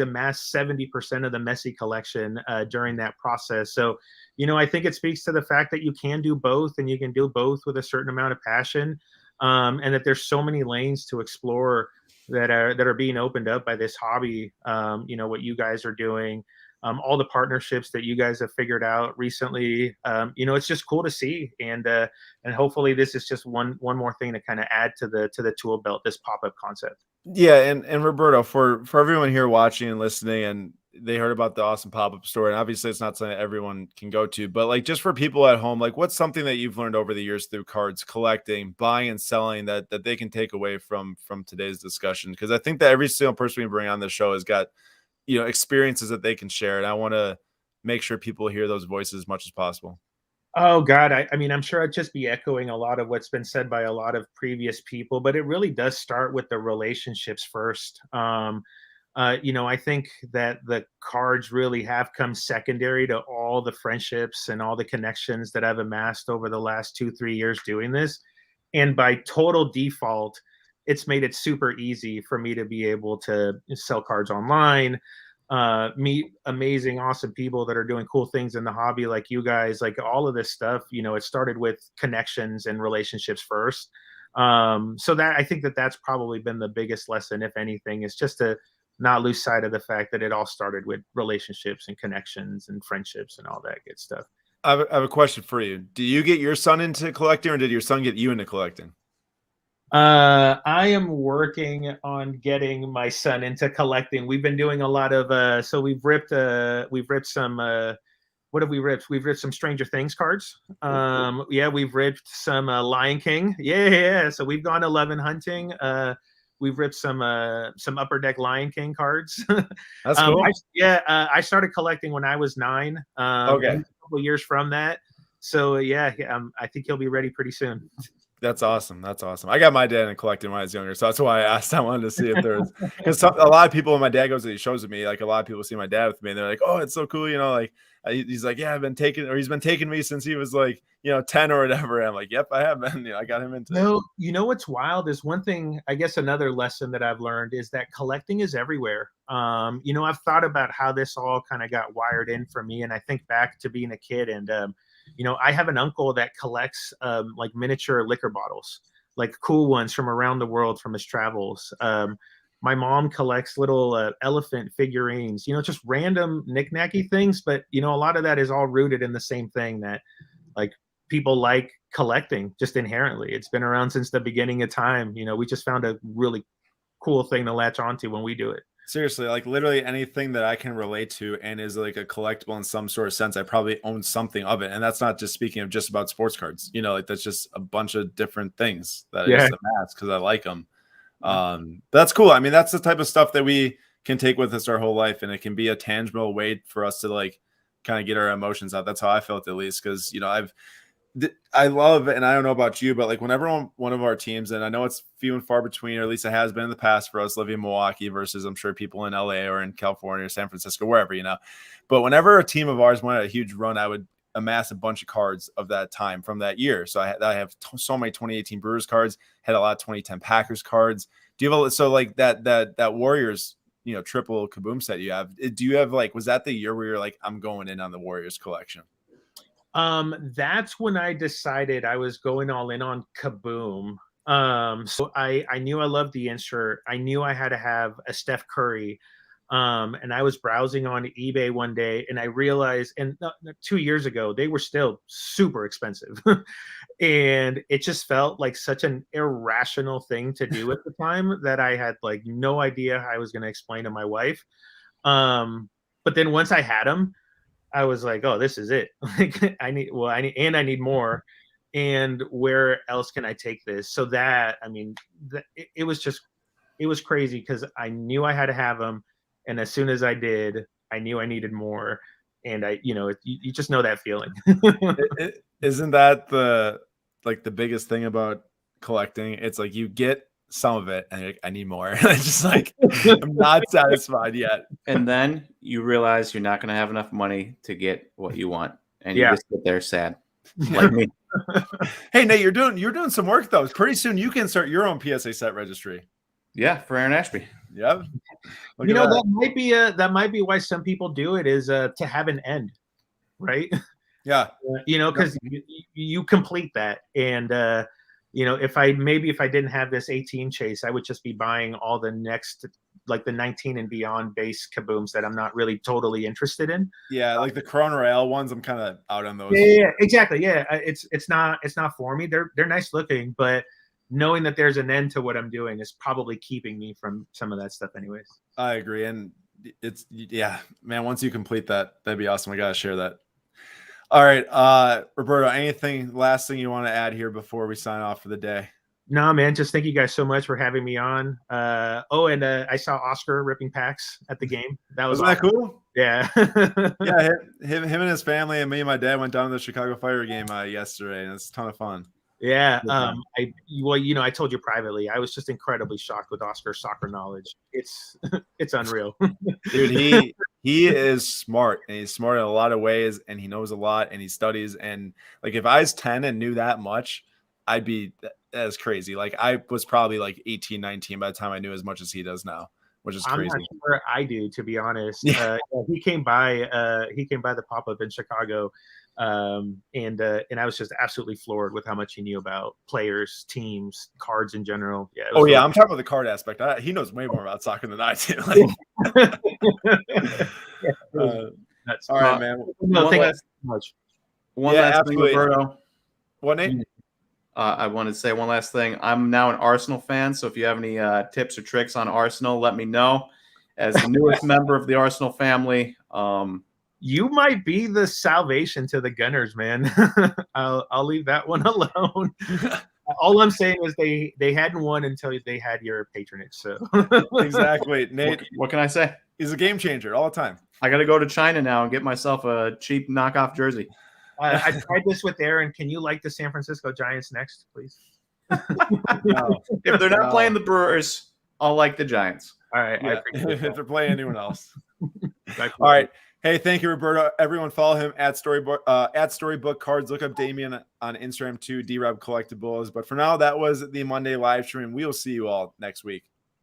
Speaker 3: amassed 70% of the Messi collection during that process. So, I think it speaks to the fact that you can do both, and you can do both with a certain amount of passion, and that there's so many lanes to explore that are being opened up by this hobby. What you guys are doing. All the partnerships that you guys have figured out recently, it's just cool to see, and hopefully this is just one more thing to kind of add to the tool belt, this pop-up concept.
Speaker 1: Yeah, and Roberto, for everyone here watching and listening, and they heard about the awesome pop-up store, and obviously it's not something that everyone can go to, but just for people at home, what's something that you've learned over the years through cards collecting, buying and selling that they can take away from today's discussion? Because I think that every single person we bring on the show has got experiences that they can share. And I want to make sure people hear those voices as much as possible.
Speaker 3: Oh God. I mean, I'm sure I'd just be echoing a lot of what's been said by a lot of previous people, but it really does start with the relationships first. I think that the cards really have come secondary to all the friendships and all the connections that I've amassed over the last 2-3 years doing this. And by total default, it's made it super easy for me to be able to sell cards online, meet amazing, awesome people that are doing cool things in the hobby, like you guys. All of this stuff, it started with connections and relationships first. So that I think that's probably been the biggest lesson, if anything, is just to not lose sight of the fact that it all started with relationships and connections and friendships and all that good stuff.
Speaker 1: I have a question for you. Do you get your son into collecting, or did your son get you into collecting?
Speaker 3: I am working on getting my son into collecting. We've been doing a lot of so we've ripped some what have we ripped? We've ripped some Stranger Things cards. Yeah, we've ripped some Lion King. Yeah. So we've gone 11 hunting. We've ripped some Upper Deck Lion King cards.
Speaker 1: That's cool.
Speaker 3: I started collecting when I was 9.
Speaker 1: Okay.
Speaker 3: A couple years from that. So yeah, I think he'll be ready pretty soon.
Speaker 1: That's awesome. That's awesome. I got my dad in collecting when I was younger, so that's why I asked. I wanted to see if there was, because a lot of people, when my dad goes to these shows with me, like a lot of people see my dad with me, and they're like, "Oh, it's so cool," like he's like, "Yeah, he's been taking me since he was like 10 or whatever." And I'm like, "Yep, I have been." I got him into.
Speaker 3: No, what's wild is one thing. I guess another lesson that I've learned is that collecting is everywhere. I've thought about how this all kind of got wired in for me, and I think back to being a kid and. I have an uncle that collects like miniature liquor bottles, like cool ones from around the world from his travels. My mom collects little elephant figurines, just random knick-knacky things. But, a lot of that is all rooted in the same thing that like people like collecting just inherently. It's been around since the beginning of time. We just found a really cool thing to latch onto when we do it.
Speaker 1: Seriously, like literally anything that I can relate to and is like a collectible in some sort of sense, I probably own something of it. And that's not just speaking of just about sports cards, like that's just a bunch of different things that I just amass because I like them. That's cool. I mean, that's the type of stuff that we can take with us our whole life, and it can be a tangible way for us to like kind of get our emotions out. That's how I felt, at least, because I love, and I don't know about you, but like whenever one of our teams, and I know it's few and far between, or at least it has been in the past for us living in Milwaukee versus I'm sure people in LA or in California or San Francisco, wherever, but whenever a team of ours went on a huge run, I would amass a bunch of cards of that time from that year. So I have so many 2018 Brewers cards, had a lot of 2010 Packers cards. Do you have so like that Warriors, triple Kaboom set you have? Do you have like, was that the year where you're like, I'm going in on the Warriors collection?
Speaker 3: That's when I decided I was going all in on Kaboom. So I knew I loved the insert. I knew I had to have a Steph Curry. And I was browsing on eBay one day and I realized, and 2 years ago, they were still super expensive. And it just felt like such an irrational thing to do at the time that I had like no idea how I was going to explain to my wife. But then once I had them, I was like, oh, this is it. Like I need more. And where else can I take this? So that, I mean, it was crazy because I knew I had to have them. And as soon as I did, I knew I needed more. And you just know that feeling.
Speaker 1: Isn't that the biggest thing about collecting? It's like you get some of it and I need more. It's just like, I'm not satisfied yet.
Speaker 2: And then you realize you're not going to have enough money to get what you want. And you just sit there sad, like me.
Speaker 1: Hey, Nate, you're doing some work though. Pretty soon you can start your own PSA set registry.
Speaker 2: Yeah, for Aaron Ashby.
Speaker 1: Yep.
Speaker 3: That might be why some people do it, is to have an end, right?
Speaker 1: Yeah.
Speaker 3: Because you complete that. And if I didn't have this 18 chase, I would just be buying all the next, like the 19 and beyond base Kabooms that I'm not really totally interested in.
Speaker 1: Yeah, like the Corona Royale ones, I'm kind of out on those.
Speaker 3: Yeah, exactly. Yeah, it's not for me. They're nice looking, but knowing that there's an end to what I'm doing is probably keeping me from some of that stuff anyways.
Speaker 1: I agree. And man, once you complete that, that'd be awesome. I got to share that. All right. Roberto, last thing you want to add here before we sign off for the day?
Speaker 3: No, man, just thank you guys so much for having me on. And I saw Oscar ripping packs at the game. Wasn't
Speaker 1: that cool?
Speaker 3: Yeah.
Speaker 1: Yeah. Him and his family and me and my dad went down to the Chicago Fire game yesterday, and it's a ton of fun.
Speaker 3: Yeah. I told you privately, I was just incredibly shocked with Oscar's soccer knowledge. It's unreal.
Speaker 1: Dude, he is smart, and he's smart in a lot of ways, and he knows a lot, and he studies. And like, if I was 10 and knew that much, I'd be, that's crazy. Like, I was probably like 18, 19 by the time I knew as much as he does now, which is crazy.
Speaker 3: I'm not sure I do, to be honest.
Speaker 1: Yeah.
Speaker 3: He came by the pop-up in Chicago. And I was just absolutely floored with how much he knew about players, teams, cards in general. Yeah.
Speaker 1: Oh yeah, I'm talking about the card aspect. He knows way more about soccer than I do. Like, all right, man.
Speaker 3: No, thank you so much.
Speaker 2: One last thing, Roberto.
Speaker 1: What, Nate?
Speaker 2: I wanted to say one last thing. I'm now an Arsenal fan, so if you have any tips or tricks on Arsenal, let me know. As the newest member of the Arsenal family,
Speaker 3: you might be the salvation to the Gunners, man. I'll leave that one alone. All I'm saying is they hadn't won until they had your patronage. So
Speaker 1: exactly, Nate.
Speaker 2: What can I say?
Speaker 1: He's a game changer all the time.
Speaker 2: I got to go to China now and get myself a cheap knockoff jersey.
Speaker 3: I tried this with Aaron. Can you like the San Francisco Giants next, please?
Speaker 1: No.
Speaker 2: If they're not playing the Brewers, I'll like the Giants.
Speaker 3: All right.
Speaker 1: Yeah. If they're playing anyone else. All right. Hey, thank you, Roberto. Everyone follow him at Storybook Cards. Look up Damien on Instagram too, Drob Collectibles. But for now, that was the Monday live stream. We will see you all next week.